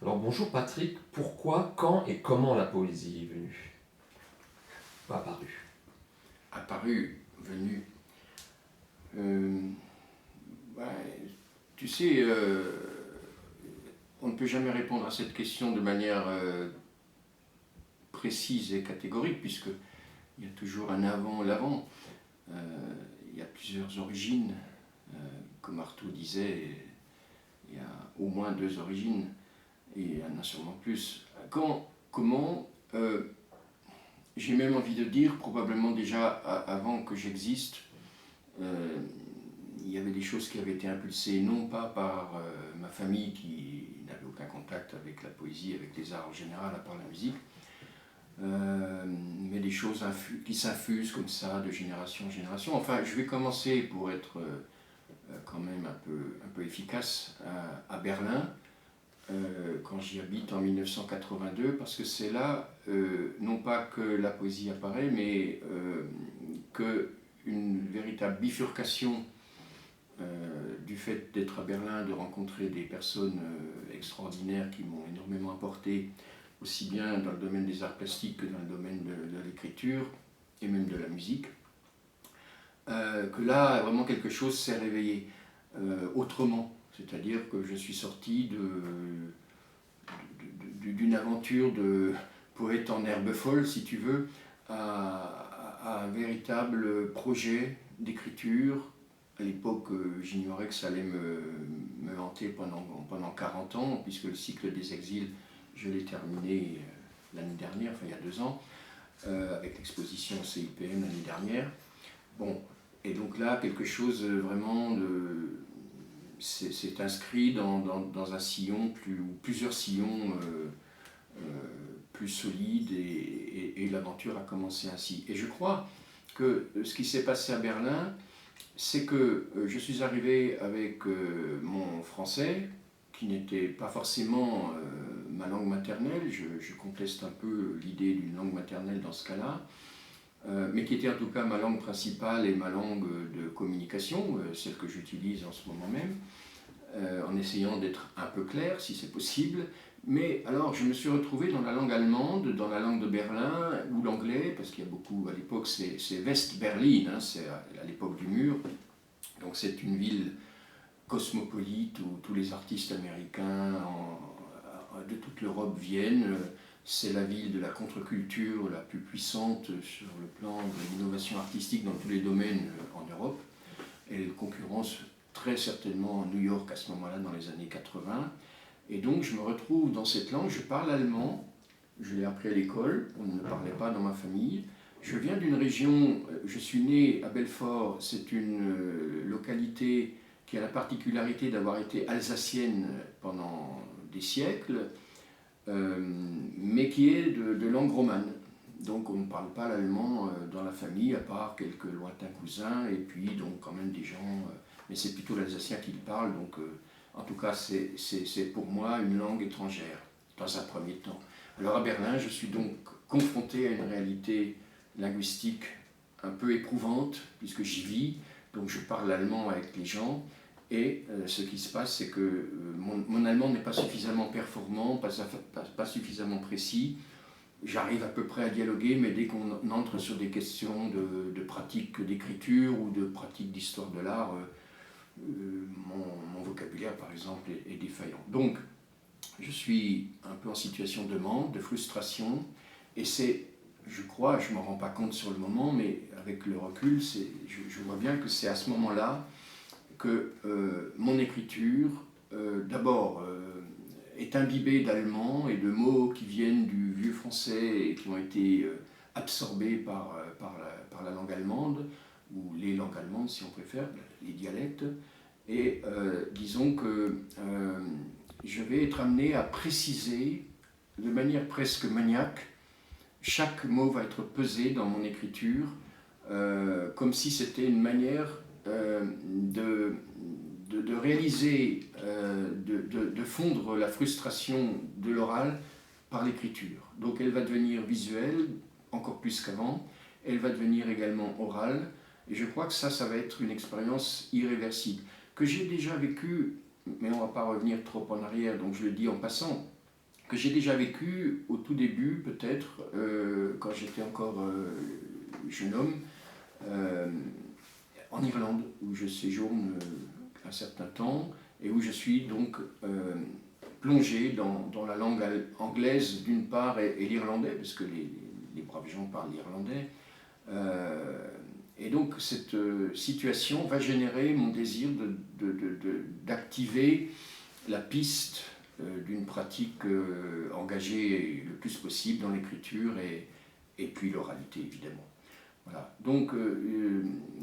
Alors bonjour Patrick, pourquoi, quand et comment la poésie est venue? Pas apparue. Apparu, venu. Euh, ouais, tu sais, on ne peut jamais répondre à cette question de manière précise et catégorique, puisqu'il y a toujours un avant, l'avant. Il y a plusieurs origines. Comme Artaud disait, il y a au moins deux origines, et il y en a sûrement plus. Quand, comment j'ai même envie de dire, probablement déjà avant que j'existe, euh, il y avait des choses qui avaient été impulsées non pas par ma famille qui n'avait aucun contact avec la poésie, avec les arts en général, à part la musique, mais des choses qui s'infusent comme ça de génération en génération. Enfin, je vais commencer pour être quand même un peu efficace à Berlin, quand j'y habite en 1982, parce que c'est là, non pas que la poésie apparaît, mais qu'une véritable bifurcation du fait d'être à Berlin, de rencontrer des personnes extraordinaires qui m'ont énormément apporté, aussi bien dans le domaine des arts plastiques que dans le domaine de l'écriture et même de la musique, que là, vraiment quelque chose s'est réveillé autrement. C'est-à-dire que je suis sorti d'une aventure de poète en herbe folle, si tu veux, à un véritable projet d'écriture. À l'époque, j'ignorais que ça allait me hanter pendant 40 ans, puisque le cycle des exils, je l'ai terminé l'année dernière, enfin il y a 2 ans, avec l'exposition au CIPM l'année dernière. Bon, et donc là, quelque chose vraiment de... C'est inscrit dans un sillon, ou plusieurs sillons plus solides, et l'aventure a commencé ainsi. Et je crois que ce qui s'est passé à Berlin, c'est que je suis arrivé avec mon français, qui n'était pas forcément ma langue maternelle, je conteste un peu l'idée d'une langue maternelle dans ce cas-là, mais qui était en tout cas ma langue principale et ma langue de communication, celle que j'utilise en ce moment même, en essayant d'être un peu clair si c'est possible. Mais alors je me suis retrouvé dans la langue allemande, dans la langue de Berlin, ou l'anglais, parce qu'il y a beaucoup, à l'époque c'est West-Berlin, hein, c'est à l'époque du mur, donc c'est une ville cosmopolite où tous les artistes américains de toute l'Europe viennent. C'est la ville de la contre-culture la plus puissante sur le plan de l'innovation artistique dans tous les domaines en Europe. Elle concurrence très certainement New York à ce moment-là, dans les années 80. Et donc je me retrouve dans cette langue, je parle allemand, je l'ai appris à l'école, on ne parlait pas dans ma famille. Je viens d'une région, je suis né à Belfort, c'est une localité qui a la particularité d'avoir été alsacienne pendant des siècles, mais qui est de langue romane. Donc on ne parle pas l'allemand dans la famille, à part quelques lointains cousins, et puis donc quand même des gens, mais c'est plutôt l'alsacien qui le parle, donc en tout cas c'est pour moi une langue étrangère, dans un premier temps. Alors à Berlin, je suis donc confronté à une réalité linguistique un peu éprouvante, puisque j'y vis, donc je parle allemand avec les gens, et ce qui se passe, c'est que mon allemand n'est pas suffisamment performant, pas suffisamment précis. J'arrive à peu près à dialoguer, mais dès qu'on entre sur des questions de pratique d'écriture ou de pratique d'histoire de l'art, mon vocabulaire, par exemple, est défaillant. Donc, je suis un peu en situation de manque, de frustration, et c'est, je crois, je ne m'en rends pas compte sur le moment, mais avec le recul, je vois bien que c'est à ce moment-là que mon écriture, d'abord, est imbibée d'allemand et de mots qui viennent du vieux français et qui ont été absorbés par la langue allemande, ou les langues allemandes si on préfère, les dialectes. Et disons que je vais être amené à préciser de manière presque maniaque. Chaque mot va être pesé dans mon écriture, comme si c'était une manière de réaliser, de fondre la frustration de l'oral par l'écriture. Donc elle va devenir visuelle, encore plus qu'avant, elle va devenir également orale, et je crois que ça va être une expérience irréversible, que j'ai déjà vécue, mais on ne va pas revenir trop en arrière, donc je le dis en passant. que j'ai déjà vécu au tout début, peut-être, quand j'étais encore jeune homme, en Irlande, où je séjourne un certain temps, et où je suis donc plongé dans la langue anglaise d'une part et l'irlandais, parce que les braves gens parlent l'irlandais. Et donc cette situation va générer mon désir d'activer la piste d'une pratique engagée le plus possible dans l'écriture et puis l'oralité évidemment. Voilà. Donc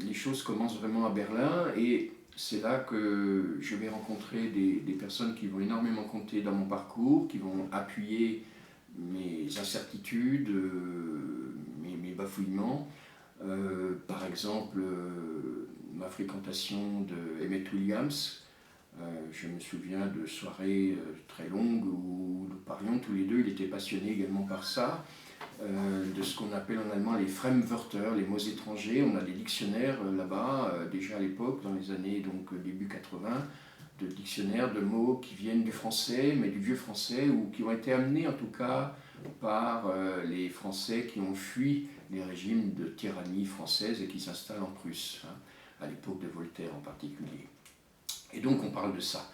les choses commencent vraiment à Berlin et c'est là que je vais rencontrer des personnes qui vont énormément compter dans mon parcours, qui vont appuyer mes incertitudes, mes bafouillements. Par exemple, ma fréquentation de Emmett Williams. Je me souviens de soirées très longues où nous parlions tous les deux, il était passionné également par ça, de ce qu'on appelle en allemand les Fremdwörter, les mots étrangers. On a des dictionnaires là-bas, déjà à l'époque, dans les années donc, début 80, de dictionnaires de mots qui viennent du français, mais du vieux français, ou qui ont été amenés en tout cas par les Français qui ont fui les régimes de tyrannie française et qui s'installent en Prusse, hein, à l'époque de Voltaire en particulier. Et donc on parle de ça.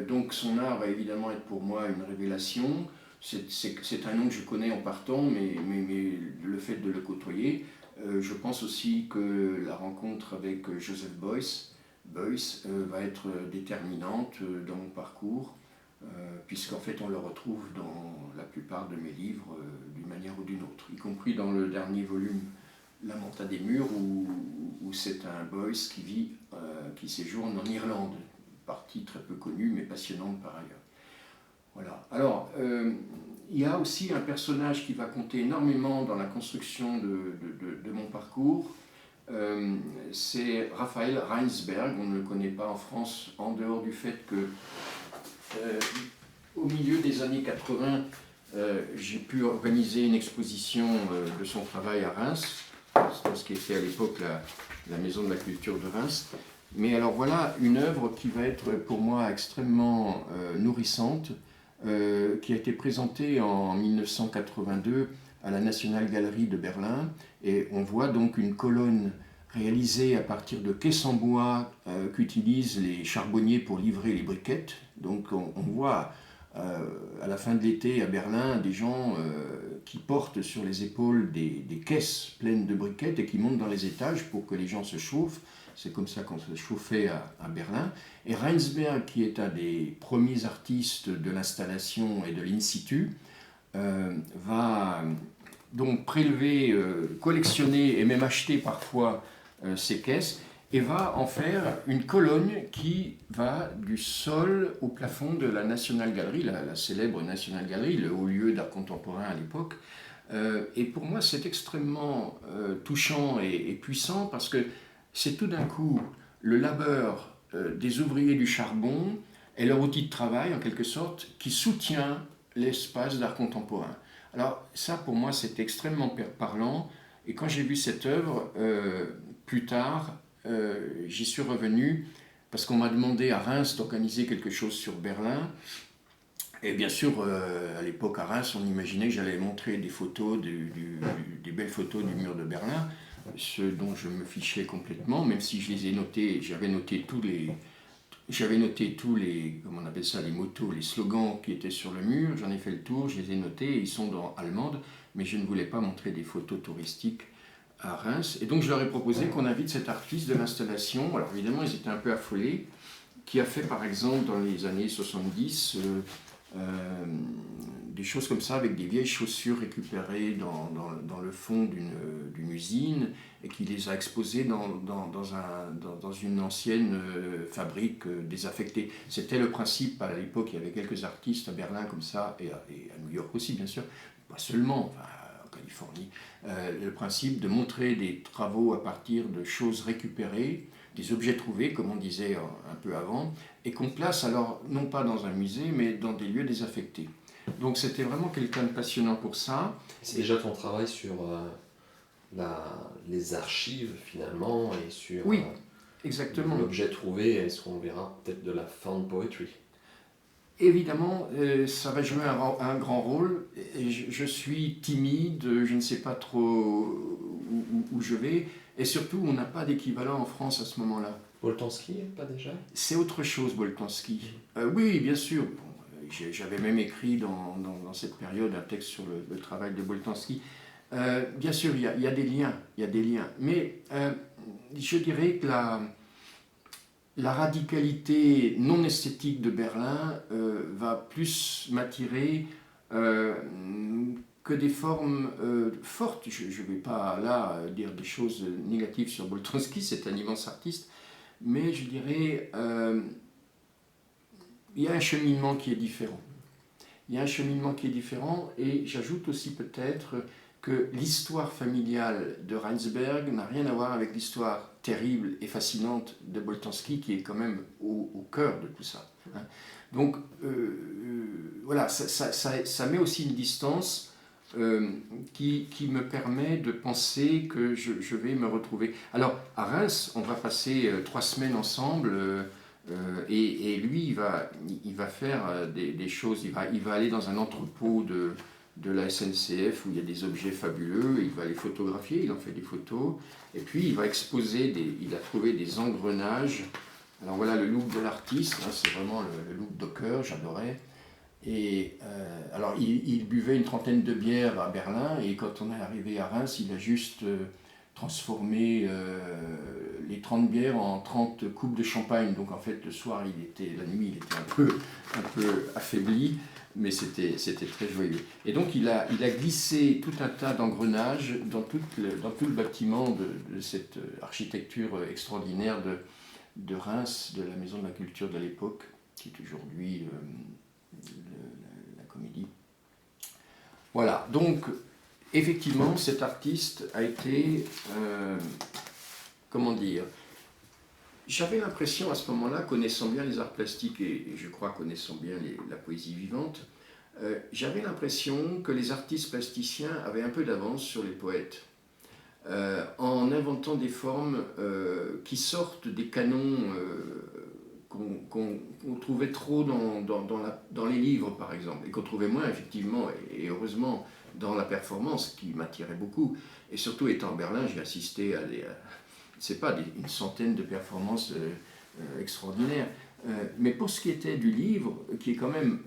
Donc son art va évidemment être pour moi une révélation. C'est un nom que je connais en partant, mais le fait de le côtoyer, je pense aussi que la rencontre avec Joseph Beuys va être déterminante dans mon parcours, puisqu'en fait on le retrouve dans la plupart de mes livres d'une manière ou d'une autre, y compris dans le dernier volume La Montagne des Murs, où c'est un Beuys qui séjourne en Irlande, partie très peu connue mais passionnante par ailleurs. Voilà. Alors, il y a aussi un personnage qui va compter énormément dans la construction de mon parcours, c'est Raphaël Reinsberg. On ne le connaît pas en France en dehors du fait que au milieu des années 80, j'ai pu organiser une exposition de son travail à Reims, ce qui était à l'époque la Maison de la Culture de Reims. Mais alors voilà une œuvre qui va être pour moi extrêmement nourrissante, qui a été présentée en 1982 à la National Gallery de Berlin. Et on voit donc une colonne réalisée à partir de caisses en bois qu'utilisent les charbonniers pour livrer les briquettes. Donc on voit à la fin de l'été à Berlin des gens qui portent sur les épaules des caisses pleines de briquettes et qui montent dans les étages pour que les gens se chauffent. C'est comme ça qu'on se chauffait à Berlin. Et Reinsberg, qui est un des premiers artistes de l'installation et de l'in situ, va donc prélever, collectionner et même acheter parfois ces caisses et va en faire une colonne qui va du sol au plafond de la National Gallery, la célèbre National Gallery, le haut lieu d'art contemporain à l'époque. Et pour moi, c'est extrêmement touchant et puissant parce que c'est tout d'un coup le labeur des ouvriers du charbon et leur outil de travail, en quelque sorte, qui soutient l'espace d'art contemporain. Alors ça, pour moi, c'est extrêmement parlant. Et quand j'ai vu cette œuvre, plus tard, j'y suis revenu parce qu'on m'a demandé à Reims d'organiser quelque chose sur Berlin. Et bien sûr, à l'époque à Reims, on imaginait que j'allais montrer des photos, des belles photos du mur de Berlin, ce dont je me fichais complètement, même si je les ai notés, j'avais noté tous les, comment on appelle ça, les motos, les slogans qui étaient sur le mur, j'en ai fait le tour, je les ai notés, ils sont dans allemande, mais je ne voulais pas montrer des photos touristiques à Reims. Et donc je leur ai proposé qu'on invite cet artiste de l'installation, alors évidemment ils étaient un peu affolés, qui a fait par exemple dans les années 70 des choses comme ça avec des vieilles chaussures récupérées dans le fond d'une usine et qui les a exposées dans une ancienne fabrique désaffectée. C'était le principe, à l'époque il y avait quelques artistes à Berlin comme ça et à New York aussi bien sûr, pas seulement, enfin, en Californie, le principe de montrer des travaux à partir de choses récupérées, des objets trouvés, comme on disait un peu avant, et qu'on place alors non pas dans un musée, mais dans des lieux désaffectés. Donc c'était vraiment quelqu'un de passionnant pour ça. C'est déjà ton travail sur les archives finalement, et sur exactement. L'objet trouvé, et ce qu'on verra peut-être de la found poetry. évidemment, ça va jouer un grand rôle. Et je suis timide, je ne sais pas trop où je vais. Et surtout, on n'a pas d'équivalent en France à ce moment-là. Boltanski, pas déjà? C'est autre chose, Boltanski. Oui, bien sûr. Bon, j'avais même écrit dans cette période un texte sur le travail de Boltanski. Bien sûr, il y a des liens. Il y a des liens. Mais je dirais que la radicalité non esthétique de Berlin va plus m'attirer que des formes fortes. Je ne vais pas là dire des choses négatives sur Boltanski, c'est un immense artiste, mais je dirais il y a un cheminement qui est différent. Il y a un cheminement qui est différent, et j'ajoute aussi peut-être que l'histoire familiale de Reinsberg n'a rien à voir avec l'histoire terrible et fascinante de Boltanski, qui est quand même au cœur de tout ça. Donc voilà, ça met aussi une distance qui me permet de penser que je vais me retrouver. Alors à Reims, on va passer 3 semaines ensemble, et lui, il va faire des choses, il va aller dans un entrepôt de la SNCF où il y a des objets fabuleux, il va les photographier, il en fait des photos, et puis il va exposer, il a trouvé des engrenages. Alors voilà le look de l'artiste, hein, c'est vraiment le look Docker, j'adorais. Et alors il buvait une trentaine de bières à Berlin, et quand on est arrivé à Reims, il a juste transformé les 30 bières en 30 coupes de champagne. Donc en fait le soir, la nuit, il était un peu affaibli, mais c'était très joyeux. Et donc il a glissé tout un tas d'engrenages dans tout le bâtiment de cette architecture extraordinaire de Reims, de la Maison de la Culture de l'époque, qui est aujourd'hui la Comédie. Voilà, donc effectivement, cet artiste a été, comment dire, j'avais l'impression à ce moment-là, connaissant bien les arts plastiques et je crois connaissant bien la poésie vivante, j'avais l'impression que les artistes plasticiens avaient un peu d'avance sur les poètes, en inventant des formes qui sortent des canons qu'on trouvait trop dans les livres, par exemple, et qu'on trouvait moins, effectivement, et heureusement, dans la performance, qui m'attirait beaucoup. Et surtout, étant à Berlin, j'ai assisté à une centaine de performances extraordinaires. Mais pour ce qui était du livre, qui est quand même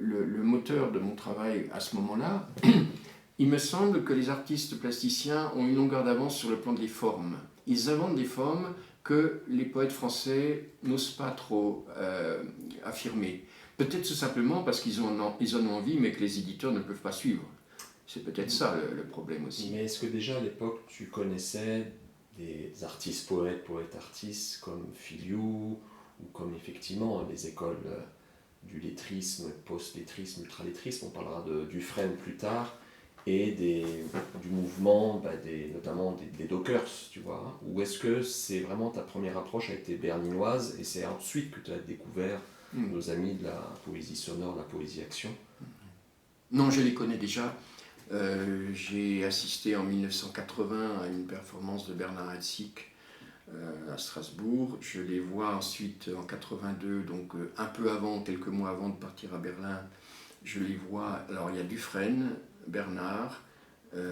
le moteur de mon travail à ce moment-là, il me semble que les artistes plasticiens ont une longueur d'avance sur le plan des formes. Ils inventent des formes que les poètes français n'osent pas trop affirmer. Peut-être tout simplement parce qu'ils en ont envie, mais que les éditeurs ne peuvent pas suivre. C'est peut-être ça le problème aussi. Mais est-ce que déjà à l'époque tu connaissais des artistes poètes-artistes comme Filiou, ou comme effectivement les écoles du lettrisme, post-lettrisme, ultra-lettrisme, on parlera de Dufresne plus tard, et du mouvement, notamment des Dockers, tu vois, ou est-ce que c'est vraiment ta première approche a été berninoise, et c'est ensuite que tu as découvert nos amis de la poésie sonore, la poésie action? Non, je les connais déjà. J'ai assisté en 1980 à une performance de Bernard Hetzig à Strasbourg. Je les vois ensuite en 82, donc un peu avant, quelques mois avant de partir à Berlin. Je les vois, alors il y a Dufresne, Bernard,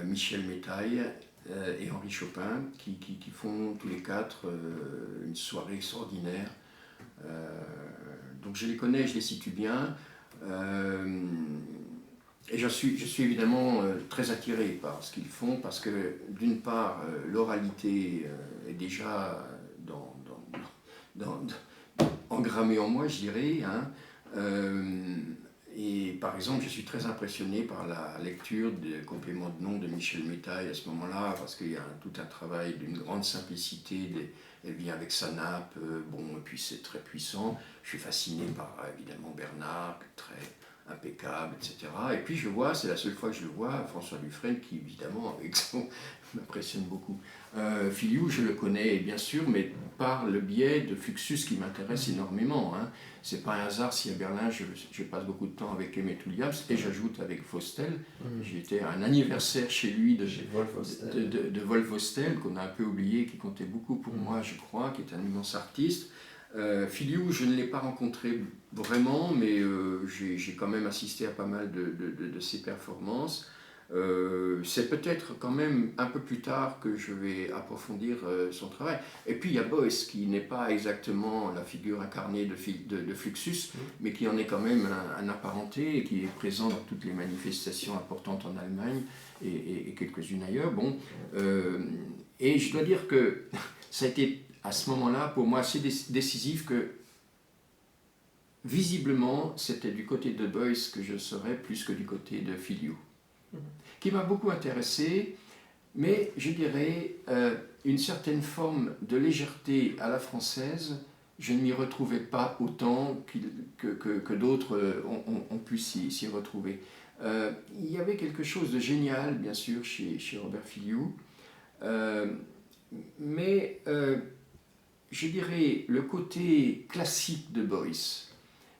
Michel Métaille et Henri Chopin qui font tous les quatre une soirée extraordinaire. Donc je les connais, je les situe bien. Et je suis évidemment très attiré par ce qu'ils font, parce que d'une part, l'oralité est déjà engrammée en moi, je dirais. Hein. Et par exemple, je suis très impressionné par la lecture des compléments de nom de Michel Métaille à ce moment-là, parce qu'il y a tout un travail d'une grande simplicité. Elle vient avec sa nappe, et puis c'est très puissant. Je suis fasciné par évidemment Bernard, très impeccable, etc. Et puis je vois, c'est la seule fois que je le vois, François Dufresne, qui évidemment avec son m'impressionne beaucoup. Filiou, je le connais bien sûr, mais par le biais de Fluxus, qui m'intéresse énormément. Hein. C'est pas un hasard si à Berlin je passe beaucoup de temps avec Emmett Williams, et j'ajoute avec Vostell. J'étais à un anniversaire chez lui de Wolf Vostell, qu'on a un peu oublié, qui comptait beaucoup pour moi, je crois, qui est un immense artiste. Filiou, je ne l'ai pas rencontré vraiment, mais j'ai quand même assisté à pas mal de ses performances. C'est peut-être quand même un peu plus tard que je vais approfondir son travail. Et puis il y a Beuys, qui n'est pas exactement la figure incarnée de Fluxus, mais qui en est quand même un apparenté et qui est présent dans toutes les manifestations importantes en Allemagne et quelques-unes ailleurs. Bon, et je dois dire que ça a été à ce moment-là pour moi assez décisif que visiblement c'était du côté de Beuys que je serais plus que du côté de Filiou, qui m'a beaucoup intéressé, mais je dirais une certaine forme de légèreté à la française, je ne m'y retrouvais pas autant que d'autres ont pu s'y retrouver. Il y avait quelque chose de génial, bien sûr, chez Robert Filiou, mais je dirais le côté classique de Beuys,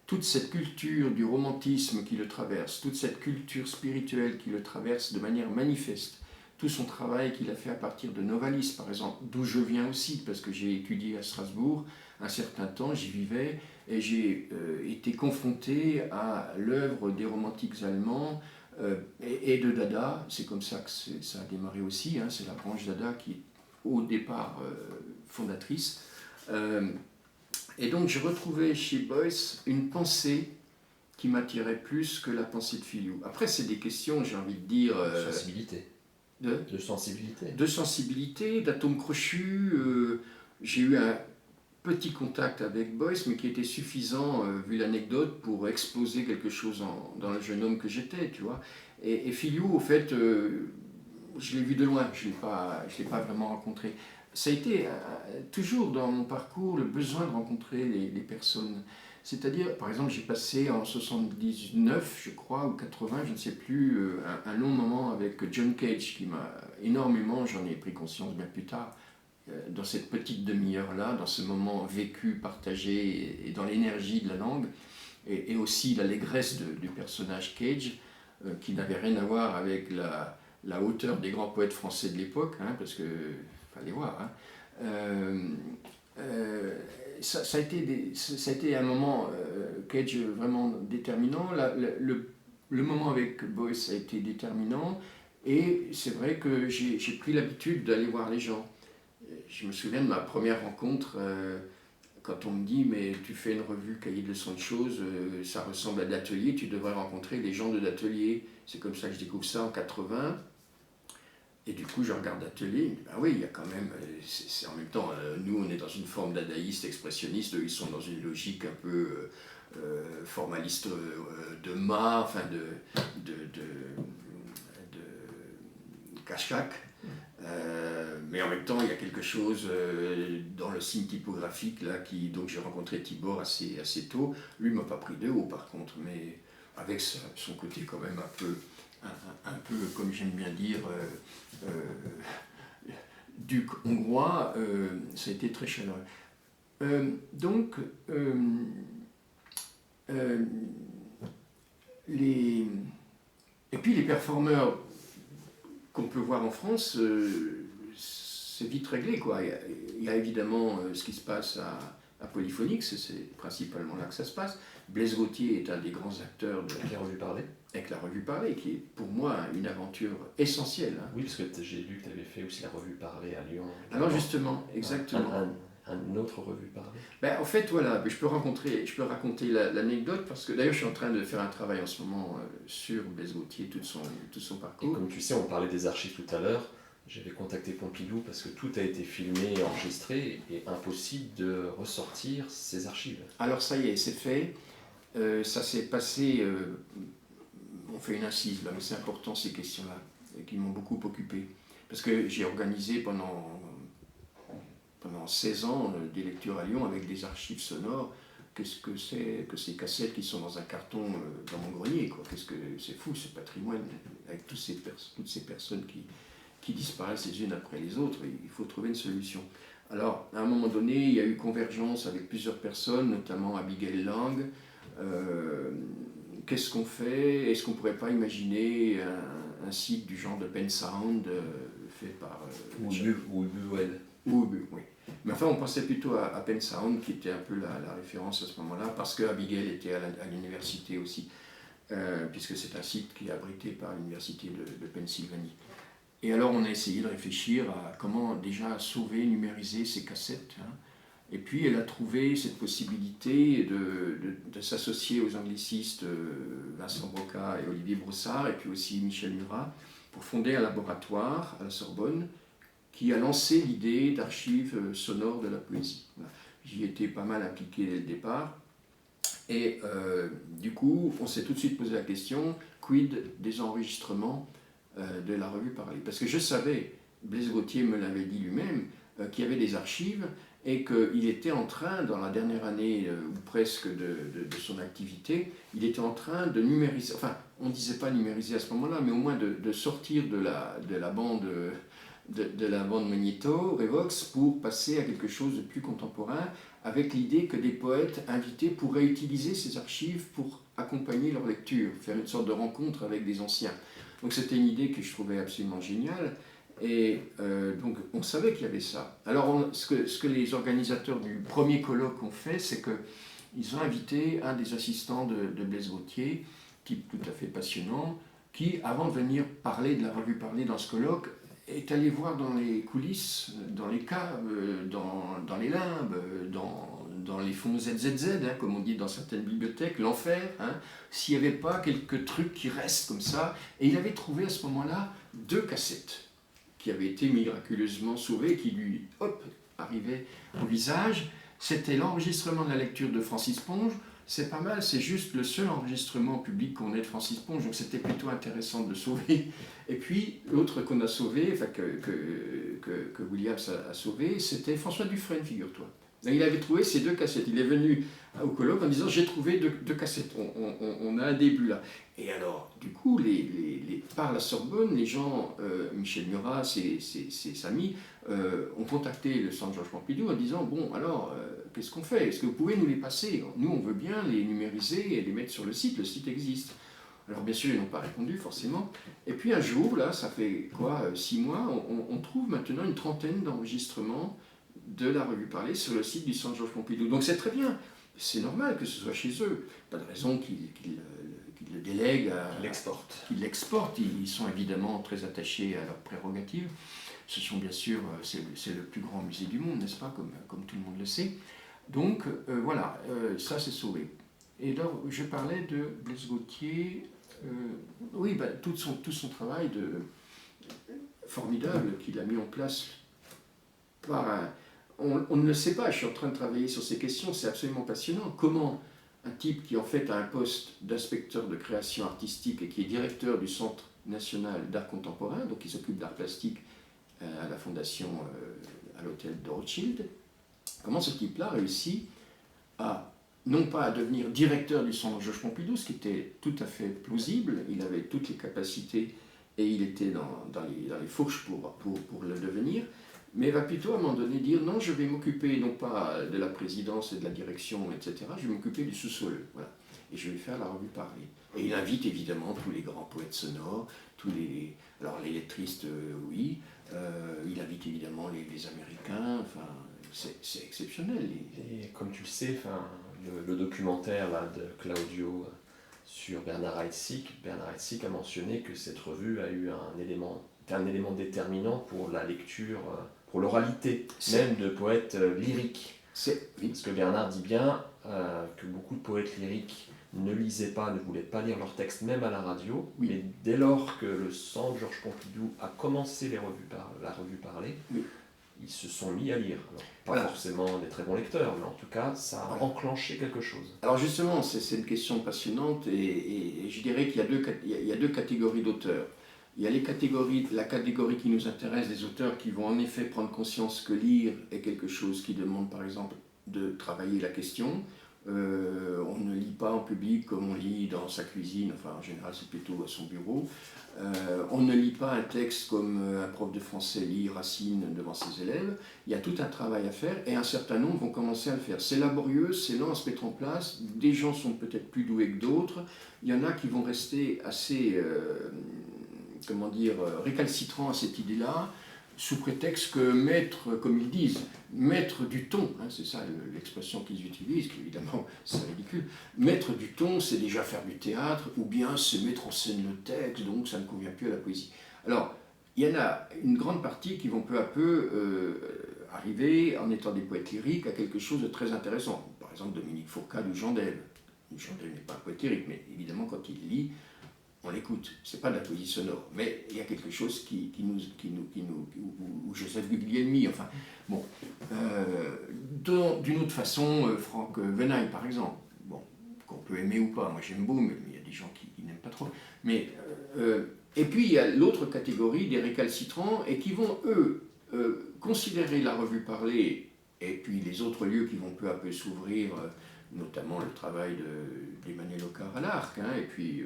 toute cette culture du romantisme qui le traverse, toute cette culture spirituelle qui le traverse de manière manifeste, tout son travail qu'il a fait à partir de Novalis, par exemple, d'où je viens aussi, parce que j'ai étudié à Strasbourg un certain temps, j'y vivais, et j'ai été confronté à l'œuvre des romantiques allemands et de Dada. C'est comme ça que ça a démarré aussi, hein, c'est la branche Dada qui est au départ fondatrice. Et donc je retrouvais chez Beuys une pensée qui m'attirait plus que la pensée de Filiou. Après, c'est des questions, j'ai envie de dire... sensibilité. De sensibilité. De sensibilité, d'atomes crochus. J'ai eu un petit contact avec Beuys, mais qui était suffisant, vu l'anecdote, pour exposer quelque chose dans le jeune homme que j'étais, tu vois. Et Filiou, au fait, je l'ai vu de loin, je ne l'ai pas vraiment rencontré. Ça a été toujours dans mon parcours le besoin de rencontrer les personnes. C'est-à-dire, par exemple, j'ai passé en 79, je crois, ou 80, je ne sais plus, un long moment avec John Cage qui m'a énormément, j'en ai pris conscience bien plus tard, dans cette petite demi-heure-là, dans ce moment vécu, partagé, et dans l'énergie de la langue, et aussi l'allégresse du personnage Cage, qui n'avait rien à voir avec la hauteur des grands poètes français de l'époque, hein, parce que fallait voir. Hein. Ça a été un moment, Cage, vraiment déterminant. Le moment avec Beuys a été déterminant. Et c'est vrai que j'ai pris l'habitude d'aller voir les gens. Je me souviens de ma première rencontre, quand on me dit « mais tu fais une revue cahier de leçons de choses, ça ressemble à d'atelier, tu devrais rencontrer les gens de l'atelier ». C'est comme ça que je découvre ça en 80. Et du coup, je regarde l'atelier, ben oui, il y a quand même, c'est en même temps, nous on est dans une forme dadaïste, expressionniste, eux ils sont dans une logique un peu formaliste de mât, enfin de cache-cac. Mais en même temps, il y a quelque chose dans le signe typographique, là, donc j'ai rencontré Tibor assez tôt. Lui ne m'a pas pris de haut par contre, mais avec son côté quand même un peu comme j'aime bien dire, duc hongrois, ça a été très chaleureux. Donc, et puis les performeurs qu'on peut voir en France, c'est vite réglé, quoi. Il y a évidemment ce qui se passe à Polyphonique, c'est principalement là que ça se passe. Blaise Gauthier est un des grands acteurs de la revue Parler. Avec la revue Parler, qui est pour moi une aventure essentielle. Hein. Oui, parce que j'ai lu que tu avais fait aussi la revue Parler à Lyon. Alors justement, exactement. Un autre revue Parler. Ben, en fait, voilà, je peux raconter l'anecdote, parce que d'ailleurs je suis en train de faire un travail en ce moment sur Blaise Gauthier, tout son parcours. Et comme tu sais, on parlait des archives tout à l'heure. J'avais contacté Pompidou parce que tout a été filmé et enregistré et impossible de ressortir ces archives. Alors ça y est, c'est fait. Ça s'est passé, on fait une incise là, mais c'est important ces questions-là, qui m'ont beaucoup occupé. Parce que j'ai organisé pendant 16 ans des lectures à Lyon avec des archives sonores. Qu'est-ce que c'est que ces cassettes qui sont dans un carton dans mon grenier, quoi. Qu'est-ce que c'est fou ce patrimoine, avec toutes ces personnes qui disparaissent les unes après les autres. Il faut trouver une solution. Alors, à un moment donné, il y a eu convergence avec plusieurs personnes, notamment Abigail Lang. Qu'est-ce qu'on fait? Est-ce qu'on ne pourrait pas imaginer un site du genre de Pen Sound fait par... ou Ubuwell. Oui, oui, oui. Mais enfin, on pensait plutôt à Penn Sound, qui était un peu la référence à ce moment-là, parce que Abigail était à l'université aussi, puisque c'est un site qui est abrité par l'université de Pennsylvanie. Et alors, on a essayé de réfléchir à comment déjà sauver, numériser ces cassettes. Hein. Et puis, elle a trouvé cette possibilité de s'associer aux anglicistes Vincent Broca et Olivier Brossard, et puis aussi Michel Murat, pour fonder un laboratoire à la Sorbonne qui a lancé l'idée d'archives sonores de la poésie. Voilà. J'y étais pas mal impliqué dès le départ. Et du coup, on s'est tout de suite posé la question, quid des enregistrements de la revue Parler? Parce que je savais, Blaise Gauthier me l'avait dit lui-même, qu'il y avait des archives et qu'il était en train, dans la dernière année ou presque de son activité, il était en train de numériser, enfin, on ne disait pas numériser à ce moment-là, mais au moins de sortir de la bande magnéto, Revox, pour passer à quelque chose de plus contemporain, avec l'idée que des poètes invités pourraient utiliser ces archives pour accompagner leur lecture, faire une sorte de rencontre avec des anciens. Donc c'était une idée que je trouvais absolument géniale, et donc on savait qu'il y avait ça. Alors ce que les organisateurs du premier colloque ont fait, c'est qu'ils ont invité un des assistants de Blaise Gauthier, type tout à fait passionnant, qui, avant de venir parler de la revue Parler dans ce colloque, est allé voir dans les coulisses, dans les caves, dans les limbes, dans les fonds ZZZ, hein, comme on dit dans certaines bibliothèques, l'enfer, hein, s'il n'y avait pas quelques trucs qui restent comme ça. Et il avait trouvé à ce moment-là 2 cassettes qui avaient été miraculeusement sauvées, qui lui, hop, arrivaient au visage. C'était l'enregistrement de la lecture de Francis Ponge. C'est pas mal, c'est juste le seul enregistrement public qu'on ait de Francis Ponge, donc c'était plutôt intéressant de le sauver. Et puis l'autre qu'on a sauvé, enfin que Williams a sauvé, c'était François Dufresne, figure-toi. Il avait trouvé ces 2 cassettes. Il est venu au colloque en disant j'ai trouvé deux cassettes. On a un début là. Et alors, du coup, par la Sorbonne, les gens, Michel Murat, ses amis, ont contacté le Centre Georges Pompidou en disant bon, alors, qu'est-ce qu'on fait? Est-ce que vous pouvez nous les passer? Nous, on veut bien les numériser et les mettre sur le site existe. Alors, bien sûr, ils n'ont pas répondu, forcément. Et puis, un jour, là, ça fait quoi, 6 mois, on trouve maintenant une trentaine d'enregistrements de la revue Parler sur le site du Centre Georges Pompidou. Donc, c'est très bien. C'est normal que ce soit chez eux. Pas de raison qu'ils le délèguent, qu'ils l'exportent. Ils sont évidemment très attachés à leurs prérogatives. Ce sont bien sûr, c'est le plus grand musée du monde, n'est-ce pas, comme tout le monde le sait. Donc voilà, ça c'est sauvé. Et là, je parlais de Blaise Gauthier, oui, tout son travail formidable qu'il a mis en place par on ne le sait pas, je suis en train de travailler sur ces questions, c'est absolument passionnant. Comment un type qui en fait a un poste d'inspecteur de création artistique et qui est directeur du Centre national d'art contemporain, donc il s'occupe d'art plastique à la fondation, à l'hôtel de Rothschild, comment ce type-là réussit non pas à devenir directeur du Centre Georges Pompidou, ce qui était tout à fait plausible, il avait toutes les capacités et il était dans les fourches pour le devenir, mais va plutôt à un moment donné dire non, je vais m'occuper non pas de la présidence et de la direction, etc., je vais m'occuper du sous-sol, voilà, et je vais faire la revue Parler. Et il invite évidemment tous les grands poètes sonores, alors les lettristes, oui, il invite évidemment les Américains, enfin, c'est exceptionnel. Et comme tu le sais, le documentaire là, de Claudio sur Bernard Heidsieck a mentionné que cette revue a eu un élément déterminant pour la lecture, pour l'oralité, même de poètes lyriques. Oui. Parce que Bernard dit bien que beaucoup de poètes lyriques ne lisaient pas, ne voulaient pas lire leurs textes, même à la radio. Oui. Mais dès lors que le Centre Georges Pompidou a commencé la revue Parler, oui, ils se sont mis à lire. Alors, pas forcément des très bons lecteurs, mais en tout cas, ça a enclenché quelque chose. Alors justement, c'est une question passionnante et je dirais qu'il y a deux catégories d'auteurs. Il y a la catégorie qui nous intéresse, des auteurs qui vont en effet prendre conscience que lire est quelque chose qui demande par exemple de travailler la question. On ne lit pas en public comme on lit dans sa cuisine, enfin en général c'est plutôt à son bureau. On ne lit pas un texte comme un prof de français lit Racine devant ses élèves. Il y a tout un travail à faire et un certain nombre vont commencer à le faire. C'est laborieux, c'est lent à se mettre en place. Des gens sont peut-être plus doués que d'autres. Il y en a qui vont rester assez, récalcitrants à cette idée-là. sous prétexte que maître, comme ils disent, maître du ton, hein, c'est ça l'expression qu'ils utilisent, qui évidemment c'est ridicule, maître du ton c'est déjà faire du théâtre, ou bien c'est mettre en scène le texte, donc ça ne convient plus à la poésie. Alors, il y en a une grande partie qui vont peu à peu arriver, en étant des poètes lyriques, à quelque chose de très intéressant. Par exemple, Dominique Fourcade ou Jean Del. Jean Del n'est pas un poète lyrique, mais évidemment, quand il lit, on l'écoute. C'est pas de la poésie sonore, mais il y a quelque chose ou Joseph Guglielmi, enfin, bon. D'une autre façon, Franck Venaille, par exemple, bon, qu'on peut aimer ou pas. Moi, j'aime beau, mais il y a des gens qui n'aiment pas trop. Mais et puis, il y a l'autre catégorie des récalcitrants et qui vont, eux, considérer la revue parlée et puis les autres lieux qui vont peu à peu s'ouvrir, notamment le travail d'Emmanuel Ocar à l'Arc, hein, et puis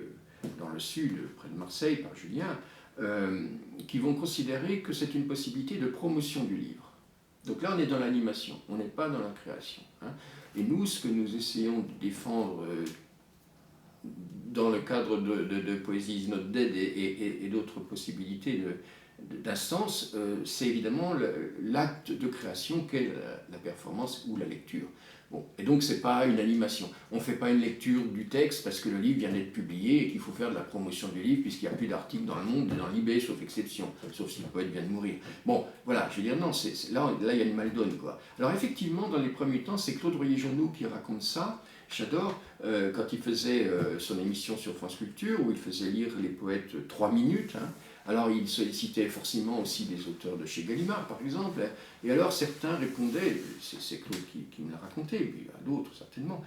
dans le sud, près de Marseille, par Julien, qui vont considérer que c'est une possibilité de promotion du livre. Donc là, on est dans l'animation, on n'est pas dans la création. Hein. Et nous, ce que nous essayons de défendre dans le cadre de Poésie is not dead et d'autres possibilités d'instance, c'est évidemment l'acte de création qu'est la performance ou la lecture. Bon, et donc ce n'est pas une animation. On ne fait pas une lecture du texte parce que le livre vient d'être publié et qu'il faut faire de la promotion du livre puisqu'il n'y a plus d'articles dans le monde, dans l'eBay, sauf exception, sauf si le poète vient de mourir. Bon, voilà, je veux dire, non, là il y a une mal-donne, quoi. Alors effectivement, dans les premiers temps, c'est Claude Royer-Journoux qui raconte ça. J'adore, quand il faisait son émission sur France Culture, où il faisait lire les poètes 3 minutes, hein. Alors il sollicitait forcément aussi des auteurs de chez Gallimard, par exemple, et alors certains répondaient, c'est Claude qui me l'a raconté, et puis d'autres certainement,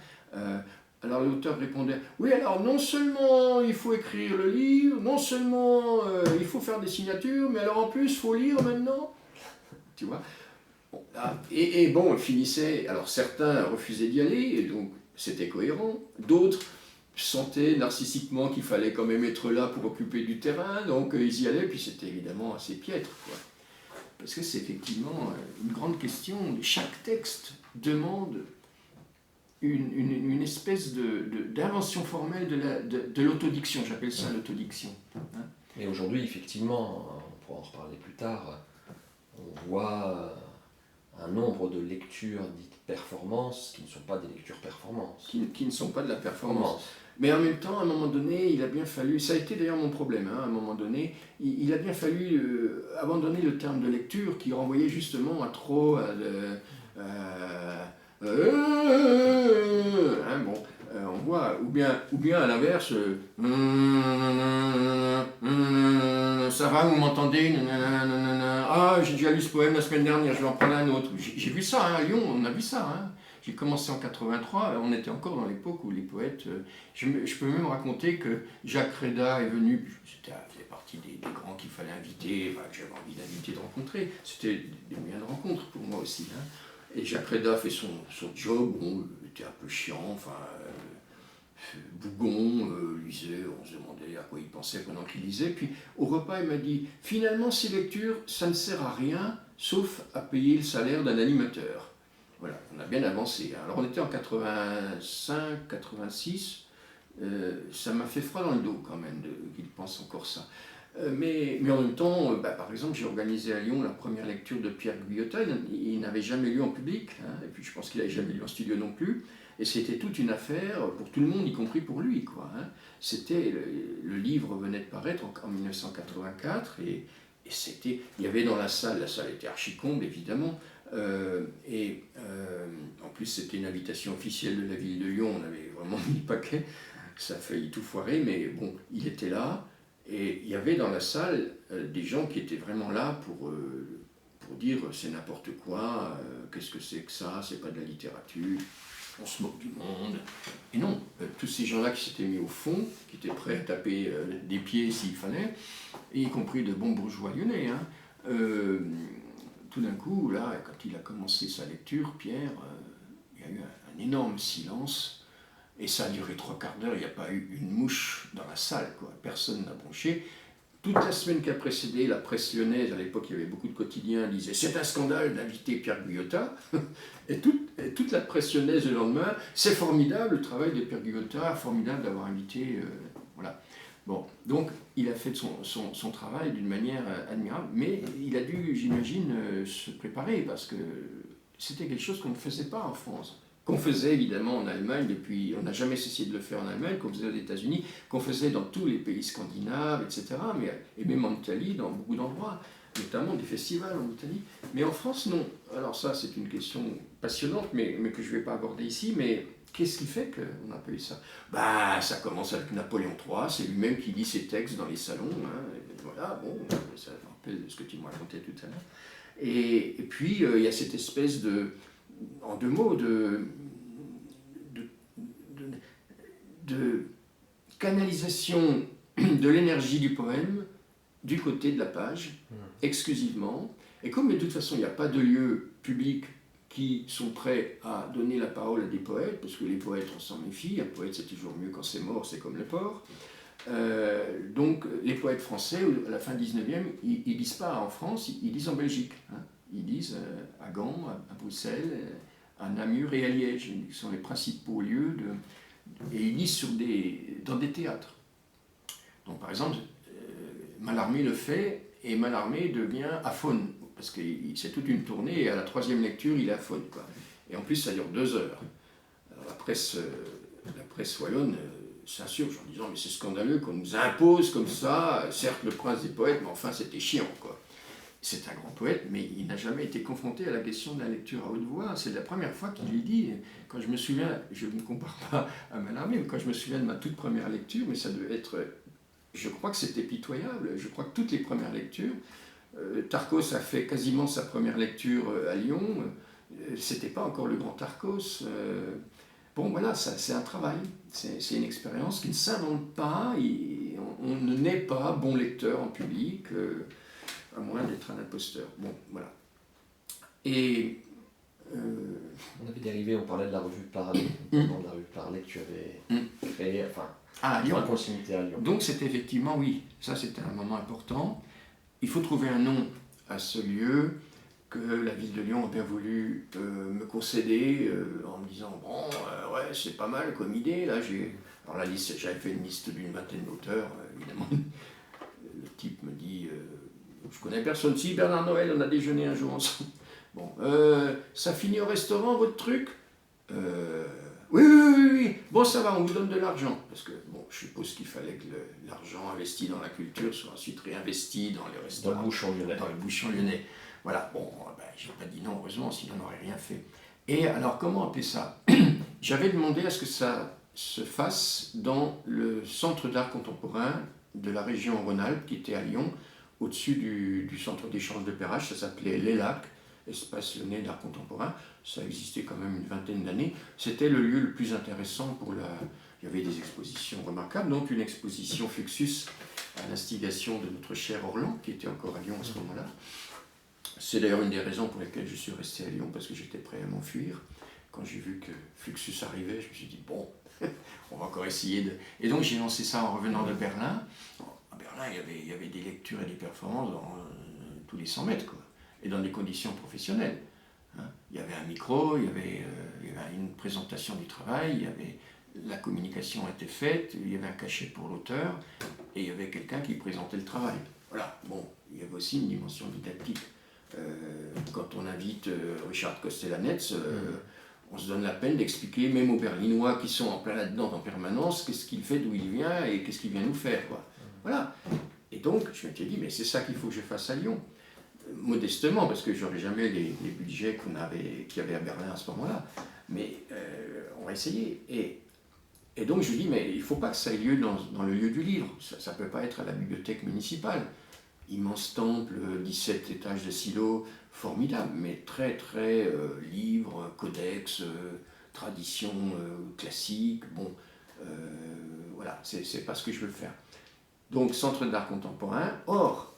alors l'auteur répondait, oui alors non seulement il faut écrire le livre, non seulement il faut faire des signatures, mais alors en plus il faut lire maintenant, tu vois. Bon, là, et bon, il finissait, alors certains refusaient d'y aller, et donc c'était cohérent, d'autres sentaient narcissiquement qu'il fallait quand même être là pour occuper du terrain, donc ils y allaient, puis c'était évidemment assez piètre, quoi. Parce que c'est effectivement une grande question. Chaque texte demande une espèce d'invention formelle de l'autodiction, j'appelle ça l'autodiction. Hein. Et aujourd'hui, effectivement, on pourra en reparler plus tard, on voit un nombre de lectures dites performances qui ne sont pas des lectures performances. Qui ne sont pas de la performance. Mais en même temps, à un moment donné, il a bien fallu, ça a été d'ailleurs mon problème, hein, à un moment donné, il a bien fallu abandonner le terme de lecture qui renvoyait justement à trop, hein, bon, on voit, ou bien à l'inverse, ça va, vous m'entendez, ah, j'ai déjà lu ce poème la semaine dernière, je vais en prendre un autre. J'ai vu ça, hein, à Lyon, on a vu ça, hein. J'ai commencé en 83, on était encore dans l'époque où les poètes... Je peux même raconter que Jacques Réda est venu, c'était faisait partie des grands qu'il fallait inviter, enfin, que j'avais envie d'inviter, de rencontrer. C'était des moyens de rencontre pour moi aussi. Hein. Et Jacques Réda fait son job, bon, il était un peu chiant, enfin, bougon, lisait, on se demandait à quoi il pensait pendant qu'il lisait. Puis au repas, il m'a dit, finalement, ces lectures, ça ne sert à rien, sauf à payer le salaire d'un animateur. Voilà, on a bien avancé. Alors on était en 85, 86, ça m'a fait froid dans le dos quand même qu'il pense encore ça. Mais en même temps, par exemple, j'ai organisé à Lyon la première lecture de Pierre Guyotat, il n'avait jamais lu en public, hein, et puis je pense qu'il n'avait jamais lu en studio non plus, et c'était toute une affaire pour tout le monde, y compris pour lui, quoi, hein. C'était, le livre venait de paraître en 1984, et c'était, il y avait dans la salle était archi-comble évidemment, en plus c'était une invitation officielle de la ville de Lyon, on avait vraiment mis le paquet, ça a failli tout foirer, mais bon, il était là, et il y avait dans la salle des gens qui étaient vraiment là pour dire c'est n'importe quoi, qu'est-ce que c'est que ça, c'est pas de la littérature, on se moque du monde. Et non, tous ces gens-là qui s'étaient mis au fond, qui étaient prêts à taper des pieds s'il fallait, et y compris de bons bourgeois lyonnais, hein, tout d'un coup, là, quand il a commencé sa lecture, Pierre, il y a eu un énorme silence, et ça a duré 3/4 d'heure, il n'y a pas eu une mouche dans la salle, quoi. Personne n'a bronché. Toute la semaine qui a précédé, la presse lyonnaise, à l'époque il y avait beaucoup de quotidiens, disait « c'est un scandale d'inviter Pierre Guyotat », et toute la presse lyonnaise le lendemain, « c'est formidable le travail de Pierre Guyotat, formidable d'avoir invité… voilà. Bon, donc il a fait son travail d'une manière admirable, mais il a dû, j'imagine, se préparer parce que c'était quelque chose qu'on ne faisait pas en France. Qu'on faisait évidemment en Allemagne, depuis, on n'a jamais cessé de le faire en Allemagne, qu'on faisait aux États-Unis, qu'on faisait dans tous les pays scandinaves, etc. Et même en Italie, dans beaucoup d'endroits, notamment des festivals en Italie. Mais en France, non. Alors ça, c'est une question passionnante, mais que je ne vais pas aborder ici, mais qu'est-ce qui fait qu'on a appelé ça? Bah, ça commence avec Napoléon III, c'est lui-même qui lit ses textes dans les salons, hein, et voilà, bon, ça me rappelle ce que tu me racontais tout à l'heure. Et puis, il y a cette espèce en deux mots, de, de canalisation de l'énergie du poème du côté de la page, exclusivement. Et comme de toute façon, il n'y a pas de lieu public qui sont prêts à donner la parole à des poètes, parce que les poètes, on s'en méfie, un poète c'est toujours mieux quand c'est mort, c'est comme le porc. Donc les poètes français, à la fin 19e, ils ne lisent pas en France, ils lisent en Belgique. Hein. Ils lisent à Gand, à Bruxelles, à Namur et à Liège, qui sont les principaux lieux, et ils lisent dans des théâtres. Donc par exemple, Mallarmé le fait, et Mallarmé devient aphone, parce que c'est toute une tournée, et à la 3e lecture, il est aphone, quoi. Et en plus, ça dure 2 heures. Alors la presse wallonne s'insurge en disant « mais c'est scandaleux qu'on nous impose comme ça, certes le prince des poètes, mais enfin c'était chiant, quoi ». C'est un grand poète, mais il n'a jamais été confronté à la question de la lecture à haute voix. C'est la première fois qu'il lui dit, quand je me souviens, je ne me compare pas à Mallarmé, mais quand je me souviens de ma toute première lecture, mais ça devait être, je crois que c'était pitoyable, je crois que toutes les premières lectures, Tarcos a fait quasiment sa première lecture à Lyon, c'était pas encore le grand Tarcos. Bon voilà, c'est un travail, c'est une expérience qui ne s'invente pas, on ne naît pas bon lecteur en public, à moins d'être un imposteur. Bon, voilà. Et... On avait dérivé, on parlait de la revue Parler, notamment de la revue Parler que tu avais créée, enfin, à Lyon. En proximité à Lyon. Donc c'est effectivement, oui, ça c'était un moment important. Il faut trouver un nom à ce lieu que la ville de Lyon a bien voulu me concéder en me disant bon, ouais, c'est pas mal comme idée. Là, alors la liste, j'avais fait une liste d'une vingtaine d'auteurs, évidemment. Le type me dit je connais personne. Si, Bernard Noël, on a déjeuné un jour ensemble. Bon, ça finit au restaurant votre truc oui. Bon, ça va, on vous donne de l'argent. Parce que, bon, je suppose qu'il fallait que l'argent investi dans la culture soit ensuite réinvesti dans les restaurants. Dans le bouchon lyonnais. Dans le bouchon lyonnais. Voilà, bon, ben, j'ai pas dit non, heureusement, sinon on n'aurait rien fait. Et alors, comment appeler ça? J'avais demandé à ce que ça se fasse dans le centre d'art contemporain de la région Rhône-Alpes, qui était à Lyon, au-dessus du centre d'échange de Perrache. Ça s'appelait Les Lacs, Espace Lyonnais d'art contemporain. Ça existait quand même une vingtaine d'années. C'était le lieu le plus intéressant pour la... Il y avait des expositions remarquables, donc une exposition Fluxus à l'instigation de notre cher Orlan, qui était encore à Lyon à ce moment-là. C'est d'ailleurs une des raisons pour lesquelles je suis resté à Lyon, parce que j'étais prêt à m'enfuir. Quand j'ai vu que Fluxus arrivait, je me suis dit, bon, on va encore essayer de... Et donc j'ai lancé ça en revenant de Berlin. À Berlin, il y avait des lectures et des performances dans tous les 100 mètres, quoi, et dans des conditions professionnelles. Il y avait un micro, il y avait une présentation du travail, la communication était faite, il y avait un cachet pour l'auteur, et il y avait quelqu'un qui présentait le travail. Voilà, bon, il y avait aussi une dimension didactique. Quand on invite Richard Kostelanetz, on se donne la peine d'expliquer, même aux Berlinois qui sont en plein là-dedans en permanence, qu'est-ce qu'il fait, d'où il vient, et qu'est-ce qu'il vient nous faire, quoi. Voilà. Et donc, je m'étais dit, mais c'est ça qu'il faut que je fasse à Lyon. Modestement, parce que j'aurais jamais les budgets qu'il y avait à Berlin à ce moment-là, mais on va essayer. Et donc je dis, mais il ne faut pas que ça ait lieu dans le lieu du livre, ça ne peut pas être à la bibliothèque municipale. Immense temple, 17 étages de silos, formidable, mais très très livre, codex, tradition classique, bon, voilà, c'est pas ce que je veux faire. Donc centre d'art contemporain, or,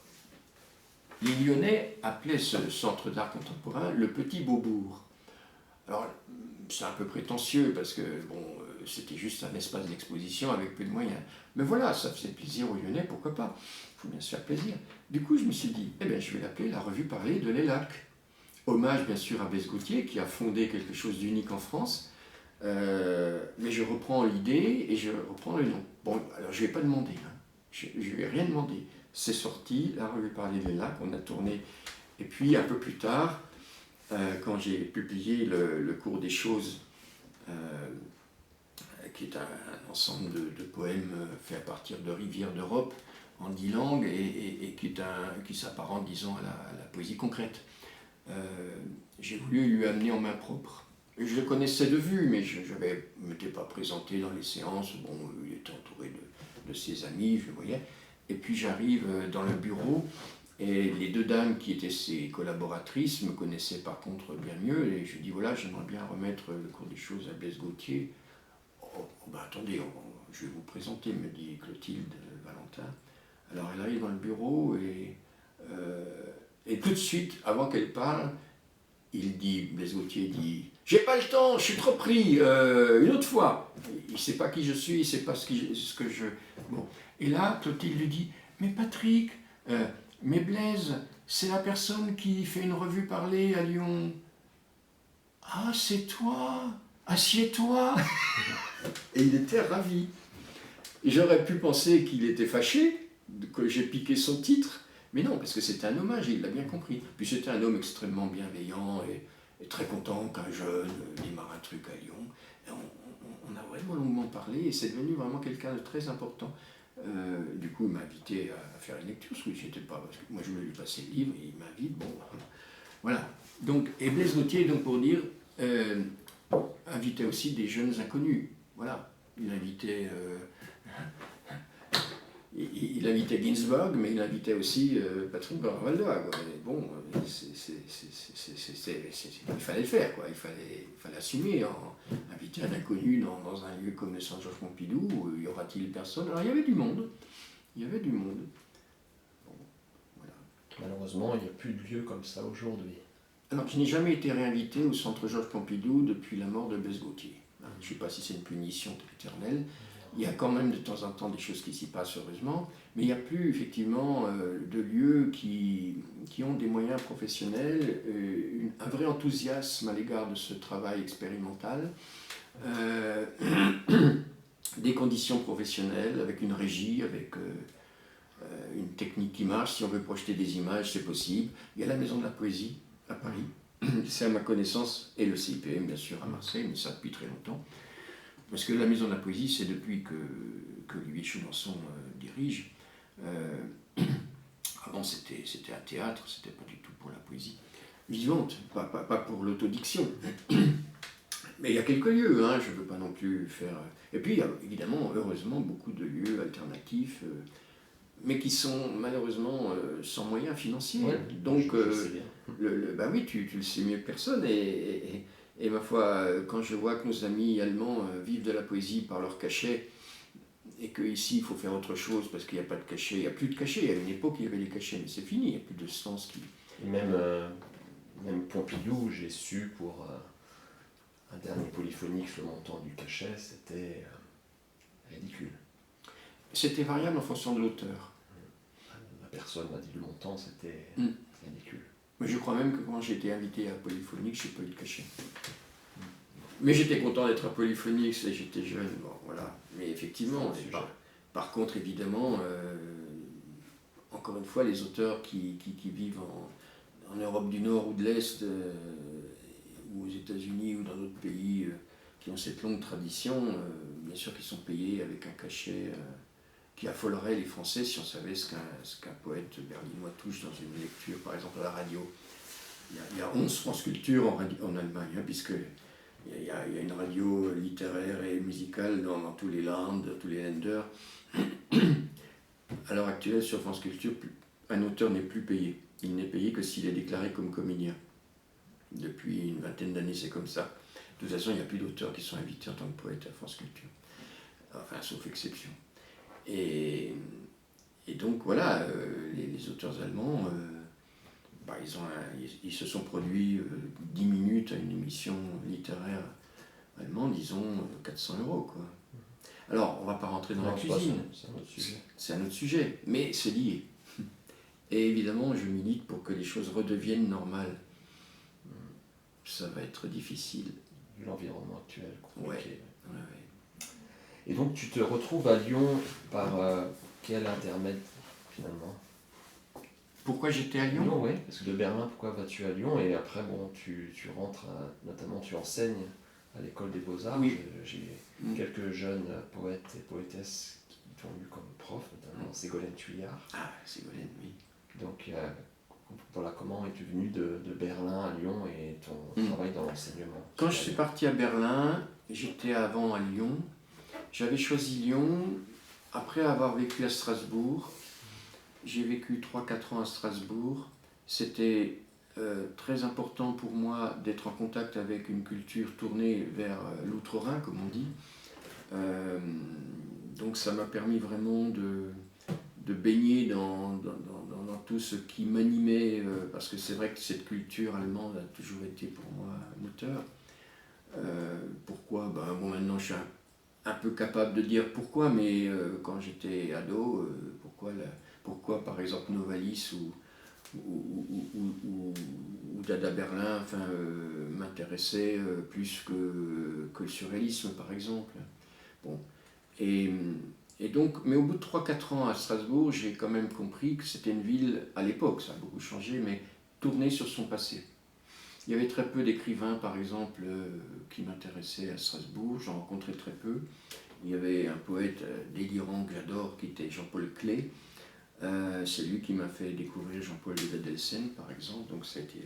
les Lyonnais appelaient ce centre d'art contemporain le Petit Beaubourg. Alors, c'est un peu prétentieux parce que, bon, c'était juste un espace d'exposition avec peu de moyens. Mais voilà, ça faisait plaisir aux Lyonnais, pourquoi pas? Il faut bien se faire plaisir. Du coup, je me suis dit, eh bien, je vais l'appeler la revue Parler de Les Lacs. Hommage, bien sûr, à Blaise Gauthier, qui a fondé quelque chose d'unique en France. Mais je reprends l'idée et je reprends le nom. Bon, alors je ne vais pas demander, hein. Je lui ai rien demandé. C'est sorti, la revue Parler des Lacs, on a tourné. Et puis un peu plus tard, quand j'ai publié le cours des choses, qui est un ensemble de poèmes faits à partir de rivières d'Europe en 10 langues et qui s'apparente, disons, à la poésie concrète. J'ai voulu lui amener en main propre. Et je le connaissais de vue, mais je ne m'étais pas présenté dans les séances. Bon, il était entouré de ses amis, je le voyais. Et puis j'arrive dans le bureau, et les 2 dames qui étaient ses collaboratrices me connaissaient par contre bien mieux, et je dis voilà, j'aimerais bien remettre le cours des choses à Blaise Gauthier. Oh, attendez, je vais vous présenter, me dit Clotilde Valentin. Alors elle arrive dans le bureau, et tout de suite, avant qu'elle parle, Blaise Gauthier dit « J'ai pas le temps, je suis trop pris, une autre fois !» Il ne sait pas qui je suis, il ne sait pas ce que je... Bon. Et là, Clotilde lui dit « Mais Patrick, mais Blaise, c'est la personne qui fait une revue Parler à Lyon. »« Ah, c'est toi, assieds-toi !» Et il était ravi. J'aurais pu penser qu'il était fâché, que j'ai piqué son titre, mais non, parce que c'était un hommage, et il l'a bien compris. Puis c'était un homme extrêmement bienveillant et très content qu'un jeune démarre un truc à Lyon. Et on a vraiment longuement parlé, et c'est devenu vraiment quelqu'un de très important. Du coup, il m'a invité à faire une lecture, parce que j'étais pas, parce que moi je voulais lui passer le livre, et il m'invite, bon, voilà. Donc, et Blaise Gauthier, donc pour dire, invitait aussi des jeunes inconnus, voilà. Il invitait... Il invitait Ginsberg, mais il invitait aussi Patrick Bernard-Valdois. Bon, il fallait le faire, quoi. Il fallait assumer. Inviter un inconnu dans un lieu comme le Centre Georges Pompidou, y aura-t-il personne? Alors il y avait du monde. Il y avait du monde. Bon, voilà. Malheureusement, il n'y a plus de lieu comme ça aujourd'hui. Alors je n'ai jamais été réinvité au Centre Georges Pompidou depuis la mort de Blaise Gauthier. Je ne sais pas si c'est une punition éternelle. Il y a quand même de temps en temps des choses qui s'y passent, heureusement, mais il n'y a plus effectivement de lieux qui ont des moyens professionnels, un vrai enthousiasme à l'égard de ce travail expérimental, des conditions professionnelles, avec une régie, avec une technique qui marche. Si on veut projeter des images, c'est possible. Il y a la Maison de la Poésie à Paris, c'est à ma connaissance, et le CIPM bien sûr à Marseille, mais ça depuis très longtemps. Parce que la Maison de la Poésie, c'est depuis que Louis Chenonceau dirige. Avant, c'était un théâtre, c'était pas du tout pour la poésie vivante, pas pour l'autodiction. Mais il y a quelques lieux, hein, je ne veux pas non plus faire... Et puis, il y a évidemment, heureusement, beaucoup de lieux alternatifs, mais qui sont malheureusement sans moyens financiers. Ouais, donc, bah oui, tu le sais mieux que personne, et ma foi, quand je vois que nos amis allemands vivent de la poésie par leur cachet, et qu'ici il faut faire autre chose parce qu'il n'y a pas de cachet, il n'y a plus de cachet. Il y a une époque il y avait les cachets, mais c'est fini, il n'y a plus de sens qui... Et même Pompidou, j'ai su pour un dernier polyphonique, le montant du cachet, c'était ridicule. C'était variable en fonction de l'auteur. La personne m'a dit le montant, c'était ridicule. Mais je crois même que quand j'ai été invité à Polyphonique, je n'ai pas eu de cachet. Mais j'étais content d'être à Polyphonique, j'étais jeune, bon, voilà. Mais effectivement, par contre, évidemment, encore une fois, les auteurs qui vivent en Europe du Nord ou de l'Est, ou aux États-Unis ou dans d'autres pays qui ont cette longue tradition, bien sûr qu'ils sont payés avec un cachet qui affolerait les Français si on savait ce qu'un poète berlinois touche dans une lecture, par exemple à la radio. Il y a 11 France Culture en Allemagne, hein, puisque il y a une radio littéraire et musicale dans tous les Landes, tous les Länder. À l'heure actuelle, sur France Culture, un auteur n'est plus payé. Il n'est payé que s'il est déclaré comme comédien. Depuis une vingtaine d'années, c'est comme ça. De toute façon, il n'y a plus d'auteurs qui sont invités en tant que poète à France Culture. Enfin, sauf exception. Et donc, voilà, les auteurs allemands, ils se sont produits 10 minutes à une émission littéraire allemande, ils ont 400 €, quoi. Alors, on ne va pas rentrer dans la cuisine, c'est un autre sujet, mais c'est lié. Et évidemment, je milite pour que les choses redeviennent normales. Ça va être difficile. L'environnement actuel, compliqué. Ouais. Et donc, tu te retrouves à Lyon par quel intermède finalement? Pourquoi j'étais à Lyon? Lyon, oui, parce que de Berlin, pourquoi vas-tu à Lyon? Et après, bon, tu rentres, notamment tu enseignes à l'école des Beaux-Arts. Oui. J'ai quelques jeunes poètes et poétesses qui t'ont eu comme prof, notamment Ségolène Tuillard. Ah, Ségolène, oui. Donc, voilà, comment es-tu venu de Berlin à Lyon et ton travail dans l'enseignement? Quand je suis parti à Berlin, j'étais avant à Lyon. J'avais choisi Lyon après avoir vécu à Strasbourg. J'ai vécu 3-4 ans à Strasbourg. C'était très important pour moi d'être en contact avec une culture tournée vers l'outre-Rhin, comme on dit. Donc ça m'a permis vraiment de baigner dans tout ce qui m'animait, parce que c'est vrai que cette culture allemande a toujours été pour moi un moteur. Pourquoi? Bon, maintenant je suis un peu capable de dire pourquoi, mais quand j'étais ado, pourquoi par exemple Novalis ou Dada Berlin m'intéressaient plus que le surréalisme par exemple. Bon. Et donc, mais au bout de 3-4 ans à Strasbourg, j'ai quand même compris que c'était une ville, à l'époque, ça a beaucoup changé, mais tournée sur son passé. Il y avait très peu d'écrivains, par exemple, qui m'intéressaient à Strasbourg, j'en rencontrais très peu. Il y avait un poète délirant que j'adore, qui était Jean-Paul Clay. C'est lui qui m'a fait découvrir Jean-Paul de Delsen, par exemple, donc ça a été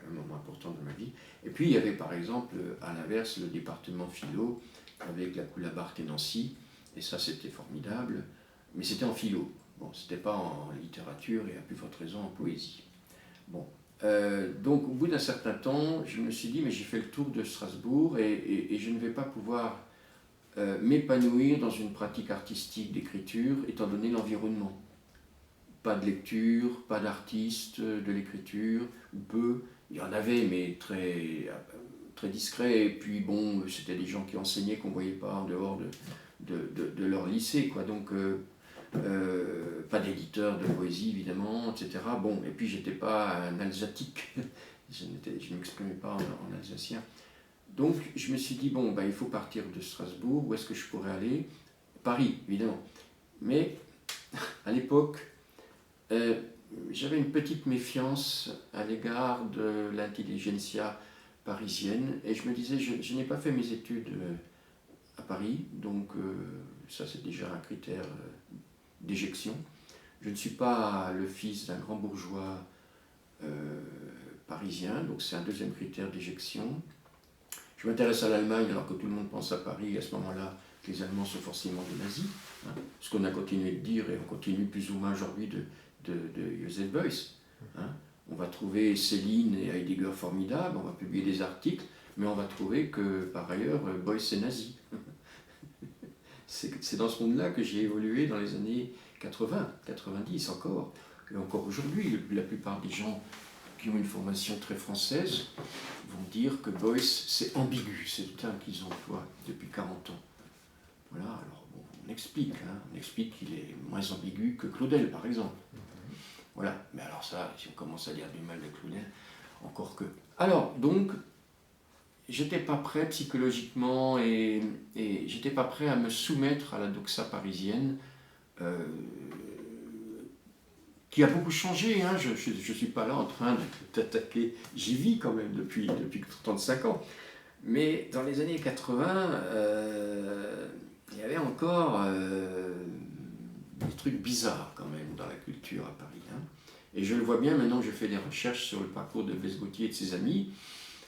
un moment important de ma vie. Et puis il y avait, par exemple, à l'inverse, le département philo, avec la Coulabarthe et Nancy, et ça c'était formidable, mais c'était en philo, bon, c'était pas en littérature et à plus forte raison en poésie. Bon. Donc au bout d'un certain temps, je me suis dit, mais j'ai fait le tour de Strasbourg et je ne vais pas pouvoir m'épanouir dans une pratique artistique d'écriture étant donné l'environnement. Pas de lecture, pas d'artistes de l'écriture, ou peu, il y en avait mais très discret, et puis bon, c'était des gens qui enseignaient qu'on ne voyait pas en dehors de leur lycée, quoi. Donc pas d'éditeur de poésie évidemment, etc. Bon, et puis j'étais pas un alsatique, je ne m'exprimais pas en alsacien. Donc je me suis dit, bon, il faut partir de Strasbourg, où est-ce que je pourrais aller? Paris, évidemment. Mais à l'époque, j'avais une petite méfiance à l'égard de l'intelligentsia parisienne, et je me disais, je n'ai pas fait mes études à Paris, donc ça c'est déjà un critère d'éjection. Je ne suis pas le fils d'un grand bourgeois parisien, donc c'est un deuxième critère d'éjection. Je m'intéresse à l'Allemagne alors que tout le monde pense à Paris, à ce moment-là, que les Allemands sont forcément des nazis, hein, ce qu'on a continué de dire, et on continue plus ou moins aujourd'hui de Joseph Beuys. Hein. On va trouver Céline et Heidegger formidables, on va publier des articles, mais on va trouver que par ailleurs Beuys est nazi. C'est dans ce monde-là que j'ai évolué dans les années 80, 90 encore. Et encore aujourd'hui, la plupart des gens qui ont une formation très française vont dire que Beuys, c'est ambigu, c'est le terme qu'ils emploient depuis 40 ans. Voilà, alors bon, on explique qu'il est moins ambigu que Claudel, par exemple. Voilà, mais alors ça, si on commence à dire du mal de Claudel, encore que... Alors, donc, j'étais pas prêt psychologiquement et j'étais pas prêt à me soumettre à la doxa parisienne, qui a beaucoup changé, hein. Je suis pas là en train d'attaquer, j'y vis quand même depuis 35 ans. Mais dans les années 80, il y avait encore des trucs bizarres quand même dans la culture à Paris. Hein. Et je le vois bien maintenant que je fais des recherches sur le parcours de Blaise Gauthier et de ses amis.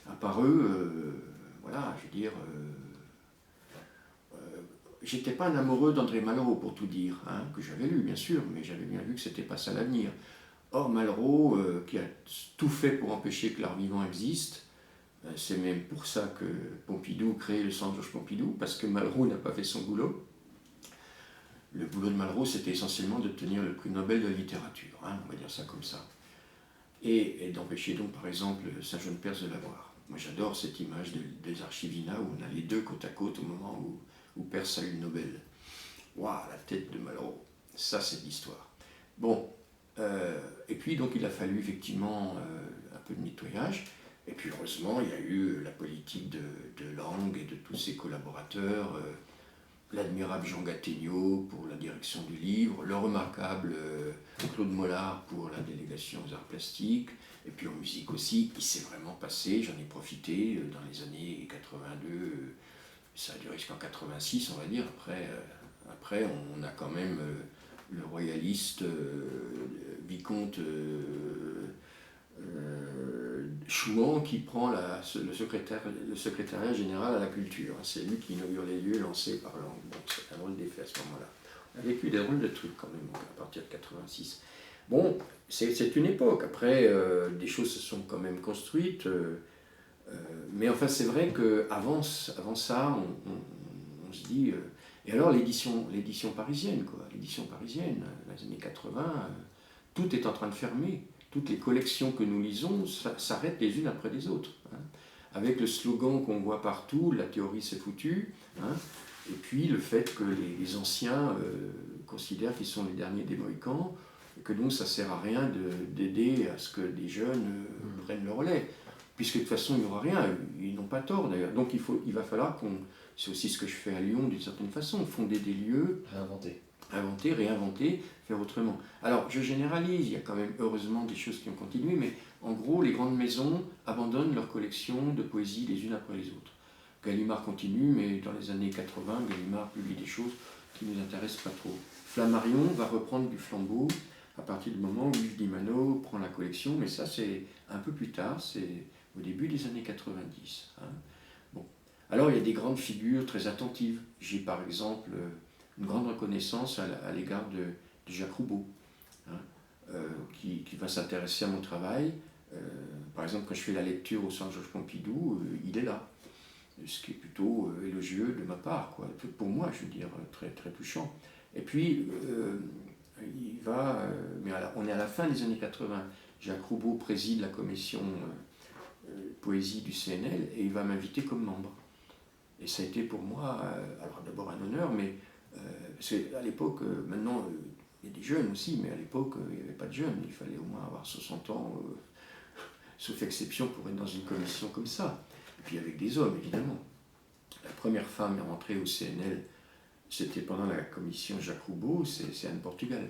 À part eux, voilà, je veux dire, j'étais pas un amoureux d'André Malraux, pour tout dire, hein, que j'avais lu bien sûr, mais j'avais bien vu que c'était pas ça l'avenir. Or Malraux, qui a tout fait pour empêcher que l'art vivant existe, c'est même pour ça que Pompidou crée le Centre Georges Pompidou, parce que Malraux n'a pas fait son boulot. Le boulot de Malraux, c'était essentiellement d'obtenir le prix Nobel de la littérature, hein, on va dire ça comme ça. Et d'empêcher donc par exemple Saint-Jean-de-Perse de l'avoir. Moi j'adore cette image des Archivina où on a les deux côte à côte au moment où Perse a eu le Nobel. Waouh, la tête de Malraux, ça c'est l'histoire. Bon, et puis donc il a fallu effectivement un peu de nettoyage, et puis heureusement il y a eu la politique de Lang et de tous ses collaborateurs l'admirable Jean Gattegno pour la direction du livre, le remarquable Claude Mollard pour la délégation aux arts plastiques, et puis en musique aussi, il s'est vraiment passé, j'en ai profité dans les années 82, ça a duré jusqu'en 86 on va dire, après on a quand même le royaliste vicomte Chouan qui prend le secrétariat général à la culture. C'est lui qui inaugure les lieux lancés par Lang. Bon, c'est un drôle d'effet à ce moment-là. On a vécu des drôles de trucs quand même à partir de 86. Bon, c'est une époque. Après, des choses se sont quand même construites. Mais enfin, c'est vrai qu'avant ça, on se dit... et alors l'édition parisienne, quoi. L'édition parisienne, dans les années 80, tout est en train de fermer. Toutes les collections que nous lisons s'arrêtent les unes après les autres. Hein. Avec le slogan qu'on voit partout, la théorie c'est foutu, hein, et puis le fait que les anciens considèrent qu'ils sont les derniers des Mohicans, et que donc ça ne sert à rien d'aider à ce que des jeunes prennent le relais, puisque de toute façon il n'y aura rien, ils n'ont pas tort d'ailleurs. Donc il va falloir c'est aussi ce que je fais à Lyon d'une certaine façon, fonder des lieux, inventer, réinventer, faire autrement. Alors, je généralise, il y a quand même heureusement des choses qui ont continué, mais en gros, les grandes maisons abandonnent leur collection de poésie les unes après les autres. Gallimard continue, mais dans les années 80, Gallimard publie des choses qui ne nous intéressent pas trop. Flammarion va reprendre du flambeau à partir du moment où Yves Dimano prend la collection, mais ça c'est un peu plus tard, c'est au début des années 90. Hein. Bon. Alors, il y a des grandes figures très attentives. J'ai par exemple... une grande reconnaissance à l'égard de Jacques Roubaud, hein, qui va s'intéresser à mon travail. Par exemple, quand je fais la lecture au Centre Georges Pompidou, il est là, ce qui est plutôt élogieux de ma part, quoi. Pour moi, je veux dire, très, très touchant. Et puis, mais on est à la fin des années 80, Jacques Roubaud préside la commission poésie du CNL et il va m'inviter comme membre. Et ça a été pour moi, alors d'abord un honneur, mais parce qu'à l'époque, maintenant, il y a des jeunes aussi, mais à l'époque, il n'y avait pas de jeunes. Il fallait au moins avoir 60 ans, sauf exception, pour être dans une commission comme ça. Et puis avec des hommes, évidemment. La première femme à rentrer au CNL, c'était pendant la commission Jacques Roubaud, c'est Anne Portugal.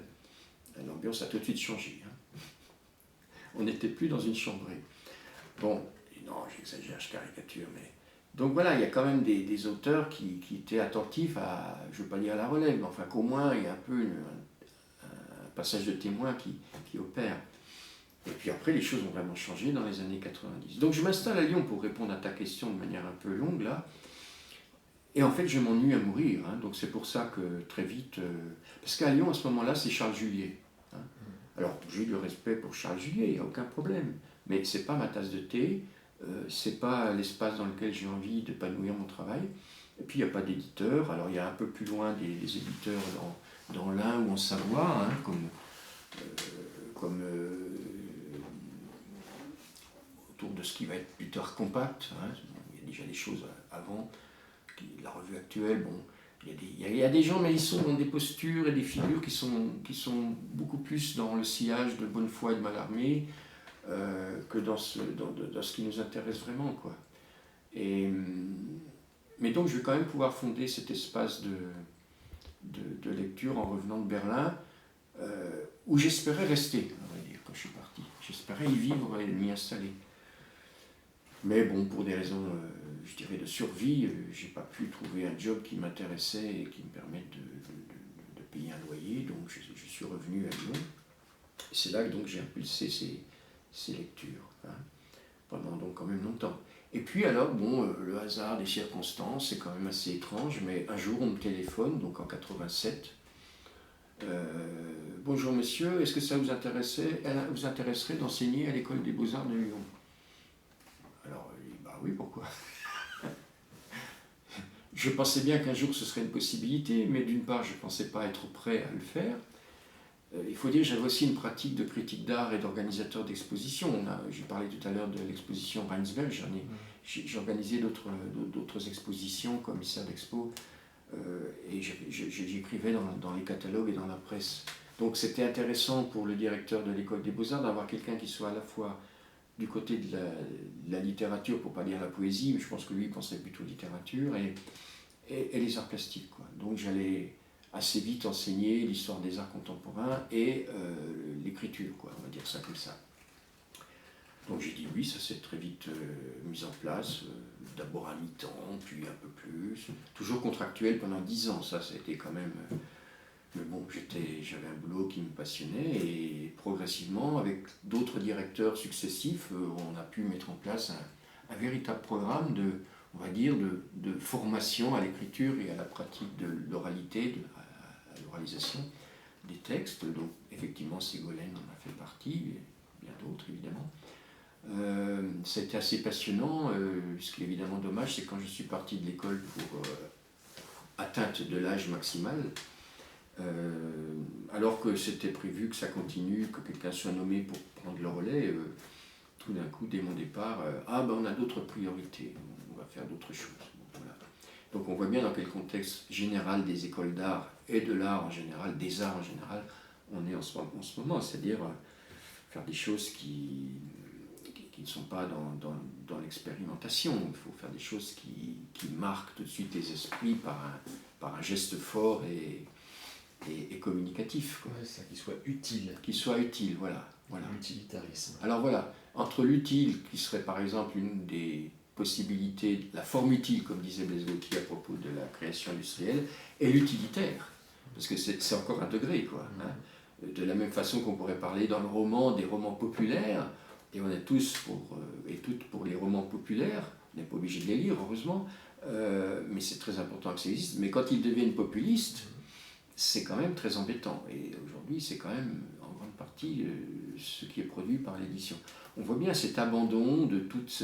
L'ambiance a tout de suite changé. Hein. On n'était plus dans une chambrée. Bon, non, j'exagère, je caricature, mais... Donc voilà, il y a quand même des auteurs qui étaient attentifs à, je ne veux pas dire à la relève, mais enfin qu'au moins il y a un peu un passage de témoin qui opère. Et puis après, les choses ont vraiment changé dans les années 90. Donc je m'installe à Lyon pour répondre à ta question de manière un peu longue là. Et en fait, je m'ennuie à mourir. Hein. Donc c'est pour ça que très vite... parce qu'à Lyon, à ce moment-là, c'est Charles Julier. Hein. Alors j'ai du respect pour Charles Julier, il n'y a aucun problème. Mais ce n'est pas ma tasse de thé. C'est pas l'espace dans lequel j'ai envie d'épanouir mon travail. Et puis il n'y a pas d'éditeur. Alors il y a un peu plus loin des éditeurs dans l'Ain ou en Savoie, hein, comme autour de ce qui va être plus tard compact. Hein. Il y a déjà des choses avant, la revue actuelle. Bon, il y a des gens, mais ils sont dans des postures et des figures qui sont beaucoup plus dans le sillage de Bonnefoy et de Mallarmé. Que dans ce qui nous intéresse vraiment, quoi. Mais donc je vais quand même pouvoir fonder cet espace de lecture en revenant de Berlin, où j'espérais rester, on va dire, quand je suis parti. J'espérais y vivre et m'y installer. Mais bon, pour des raisons, je dirais, de survie, j'ai pas pu trouver un job qui m'intéressait et qui me permette de payer un loyer, donc je suis revenu à Lyon. C'est là que donc j'ai impulsé ces lectures, hein, pendant donc quand même longtemps. Et puis alors, bon, le hasard des circonstances, c'est quand même assez étrange, mais un jour on me téléphone, donc en 87, bonjour monsieur, est-ce que ça vous intéresserait d'enseigner à l'école des Beaux-Arts de Lyon? Alors, bah oui, pourquoi? Je pensais bien qu'un jour ce serait une possibilité, mais d'une part je ne pensais pas être prêt à le faire. Il faut dire que j'avais aussi une pratique de critique d'art et d'organisateur d'exposition. J'ai parlé tout à l'heure de l'exposition Reinsberg, j'ai organisé d'autres expositions, commissaire d'expo, et j'écrivais dans les catalogues et dans la presse. Donc c'était intéressant pour le directeur de l'école des Beaux-Arts d'avoir quelqu'un qui soit à la fois du côté de la littérature, pour ne pas dire la poésie, mais je pense que lui il pensait plutôt littérature, et les arts plastiques, quoi. Donc j'allais assez vite enseigner l'histoire des arts contemporains et l'écriture, quoi, on va dire ça comme ça. Donc j'ai dit oui, ça s'est très vite mis en place, d'abord à mi-temps, puis un peu plus, toujours contractuel pendant 10 ans, ça a été quand même... mais bon, j'avais un boulot qui me passionnait et progressivement, avec d'autres directeurs successifs, on a pu mettre en place un véritable programme on va dire, de formation à l'écriture et à la pratique de l'oralité, à l'oralisation des textes. Donc effectivement, Ségolène en a fait partie, et bien d'autres évidemment. C'était assez passionnant. Ce qui est évidemment dommage, c'est quand je suis parti de l'école pour atteinte de l'âge maximal, alors que c'était prévu que ça continue, que quelqu'un soit nommé pour prendre le relais, tout d'un coup, dès mon départ, on a d'autres priorités, on va faire d'autres choses. Bon, voilà. Donc on voit bien dans quel contexte général des écoles d'art et de l'art en général, des arts en général, on est en ce moment, c'est-à-dire faire des choses qui ne sont pas dans l'expérimentation. Il faut faire des choses qui marquent tout de suite les esprits par un geste fort et communicatif. Ouais, ça, qui soit utile. Qui soit utile, voilà. L'utilitarisme. Alors voilà, entre l'utile, qui serait par exemple une des possibilités, la forme utile, comme disait Blaise Gaultier à propos de la création industrielle, et l'utilitaire, parce que c'est encore un degré, quoi. Hein. De la même façon qu'on pourrait parler dans le roman des romans populaires, et on est tous et toutes pour les romans populaires, on n'est pas obligé de les lire, heureusement, mais c'est très important que ça existe, mais quand ils deviennent populistes, c'est quand même très embêtant, et aujourd'hui c'est quand même en grande partie ce qui est produit par l'édition. On voit bien cet abandon de toute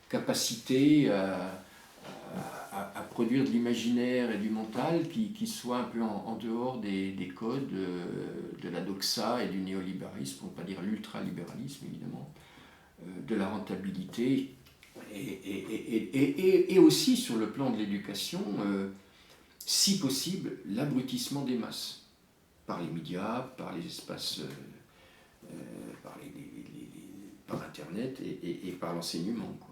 capacité à produire de l'imaginaire et du mental qui soit un peu en dehors des codes de la doxa et du néolibéralisme, pour ne pas dire l'ultralibéralisme évidemment, de la rentabilité et aussi sur le plan de l'éducation, si possible, l'abrutissement des masses par les médias, par les espaces, par Internet et par l'enseignement, quoi.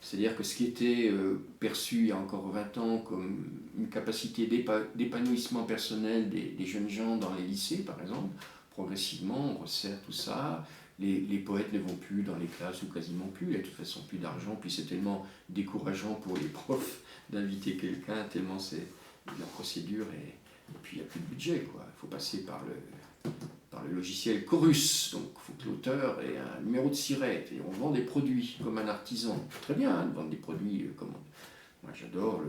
C'est-à-dire que ce qui était perçu il y a encore 20 ans comme une capacité d'épanouissement personnel des jeunes gens dans les lycées, par exemple, progressivement, on resserre tout ça. Les poètes ne vont plus dans les classes, ou quasiment plus, il n'y a de toute façon plus d'argent, puis c'est tellement décourageant pour les profs d'inviter quelqu'un, tellement c'est la procédure, et puis il n'y a plus de budget, quoi. Il faut passer par le logiciel Chorus, donc il faut que l'auteur ait un numéro de SIRET, et on vend des produits comme un artisan. Très bien, hein, de vendre des produits comme... Moi j'adore,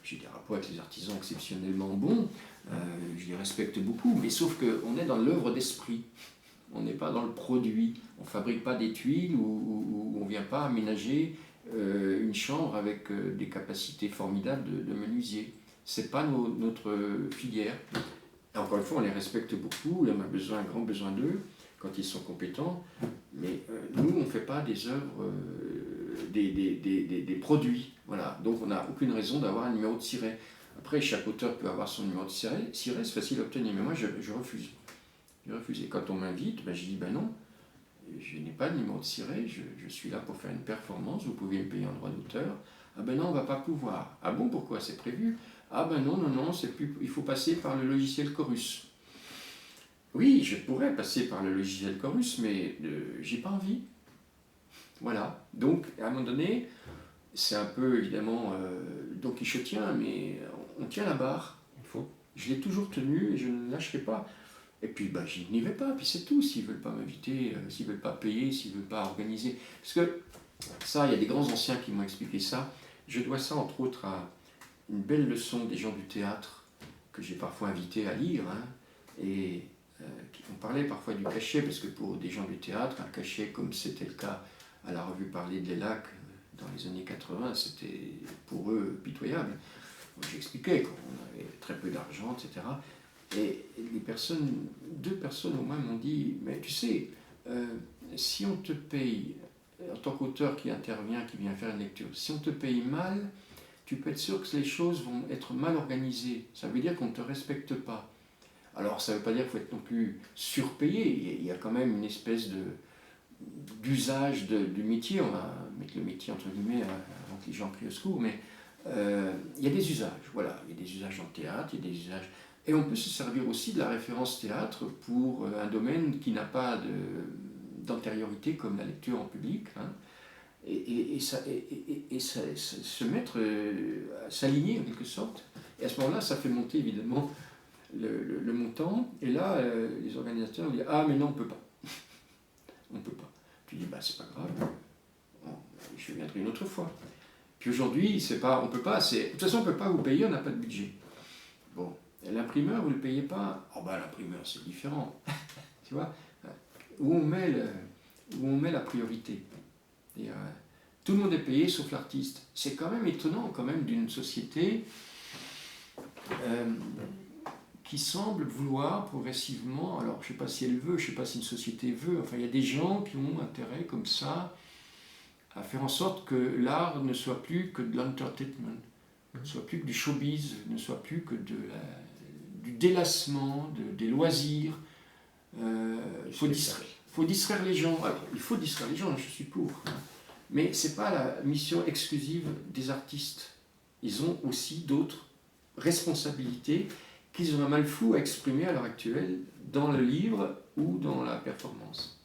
j'ai des rapports avec les artisans exceptionnellement bons, je les respecte beaucoup, mais sauf qu'on est dans l'œuvre d'esprit. On n'est pas dans le produit, on ne fabrique pas des tuiles ou on ne vient pas aménager une chambre avec des capacités formidables de menuisier. Ce n'est pas notre filière. Et encore une fois, on les respecte beaucoup, on a un grand besoin d'eux quand ils sont compétents, mais nous, on ne fait pas des œuvres, des produits. Voilà. Donc on n'a aucune raison d'avoir un numéro de siret. Après, chaque auteur peut avoir son numéro de siret, c'est facile à obtenir, mais moi je refuse. J'ai refusé. Quand on m'invite, je dis non, je n'ai pas de numéro de siret, je suis là pour faire une performance, vous pouvez me payer en droit d'auteur. Ah non, on ne va pas pouvoir. Ah bon, pourquoi? C'est prévu? Ah non, c'est plus, il faut passer par le logiciel Chorus. Oui, je pourrais passer par le logiciel Chorus, mais j'ai pas envie. Voilà. Donc, à un moment donné, c'est un peu évidemment Don Quichotien, mais on tient la barre. Il faut. Je l'ai toujours tenu et je ne lâcherai pas. Et puis je n'y vais pas, puis c'est tout. S'ils ne veulent pas m'inviter, s'ils ne veulent pas payer, s'ils ne veulent pas organiser. Parce que ça, il y a des grands anciens qui m'ont expliqué ça. Je dois ça entre autres à une belle leçon des gens du théâtre que j'ai parfois invités à lire. Et on parlait parfois du cachet, parce que pour des gens du théâtre, un cachet comme c'était le cas à la revue Parler de l'ELAC dans les années 80, c'était pour eux pitoyable. J'expliquais qu'on avait très peu d'argent, etc. Et deux personnes au moins m'ont dit, mais tu sais, si on te paye, en tant qu'auteur qui intervient, qui vient faire une lecture, si on te paye mal, tu peux être sûr que les choses vont être mal organisées. Ça veut dire qu'on ne te respecte pas. Alors ça ne veut pas dire qu'il faut être non plus surpayé, il y a quand même une espèce d'usage du métier, on va mettre le métier entre guillemets avant que les gens crient au secours, mais Il y a des usages, voilà. Il y a des usages en théâtre, il y a des usages... Et on peut se servir aussi de la référence théâtre pour un domaine qui n'a pas d'antériorité comme la lecture en public, hein, et se mettre, s'aligner en quelque sorte. Et à ce moment-là, ça fait monter évidemment le montant, et là, les organisateurs disent « Ah, mais non, on ne peut pas. On ne peut pas. » Tu dis « Bah, c'est pas grave, je viendrai une autre fois. » Puis aujourd'hui, c'est pas, on peut pas, de toute façon, on ne peut pas vous payer, on n'a pas de budget. Bon, l'imprimeur, vous ne le payez pas. Oh bah l'imprimeur, c'est différent. Tu vois, où on met la priorité. Et, tout le monde est payé sauf l'artiste. C'est quand même étonnant quand même d'une société qui semble vouloir progressivement, alors je ne sais pas si elle veut, je ne sais pas si une société veut, enfin il y a des gens qui ont intérêt comme ça à faire en sorte que l'art ne soit plus que de l'entertainment, ne soit plus que du showbiz, ne soit plus que du délassement, des loisirs. Il faut distraire les gens. Alors, il faut distraire les gens, je suis pour. Mais ce n'est pas la mission exclusive des artistes. Ils ont aussi d'autres responsabilités qu'ils ont un mal fou à exprimer à l'heure actuelle dans le livre ou dans la performance.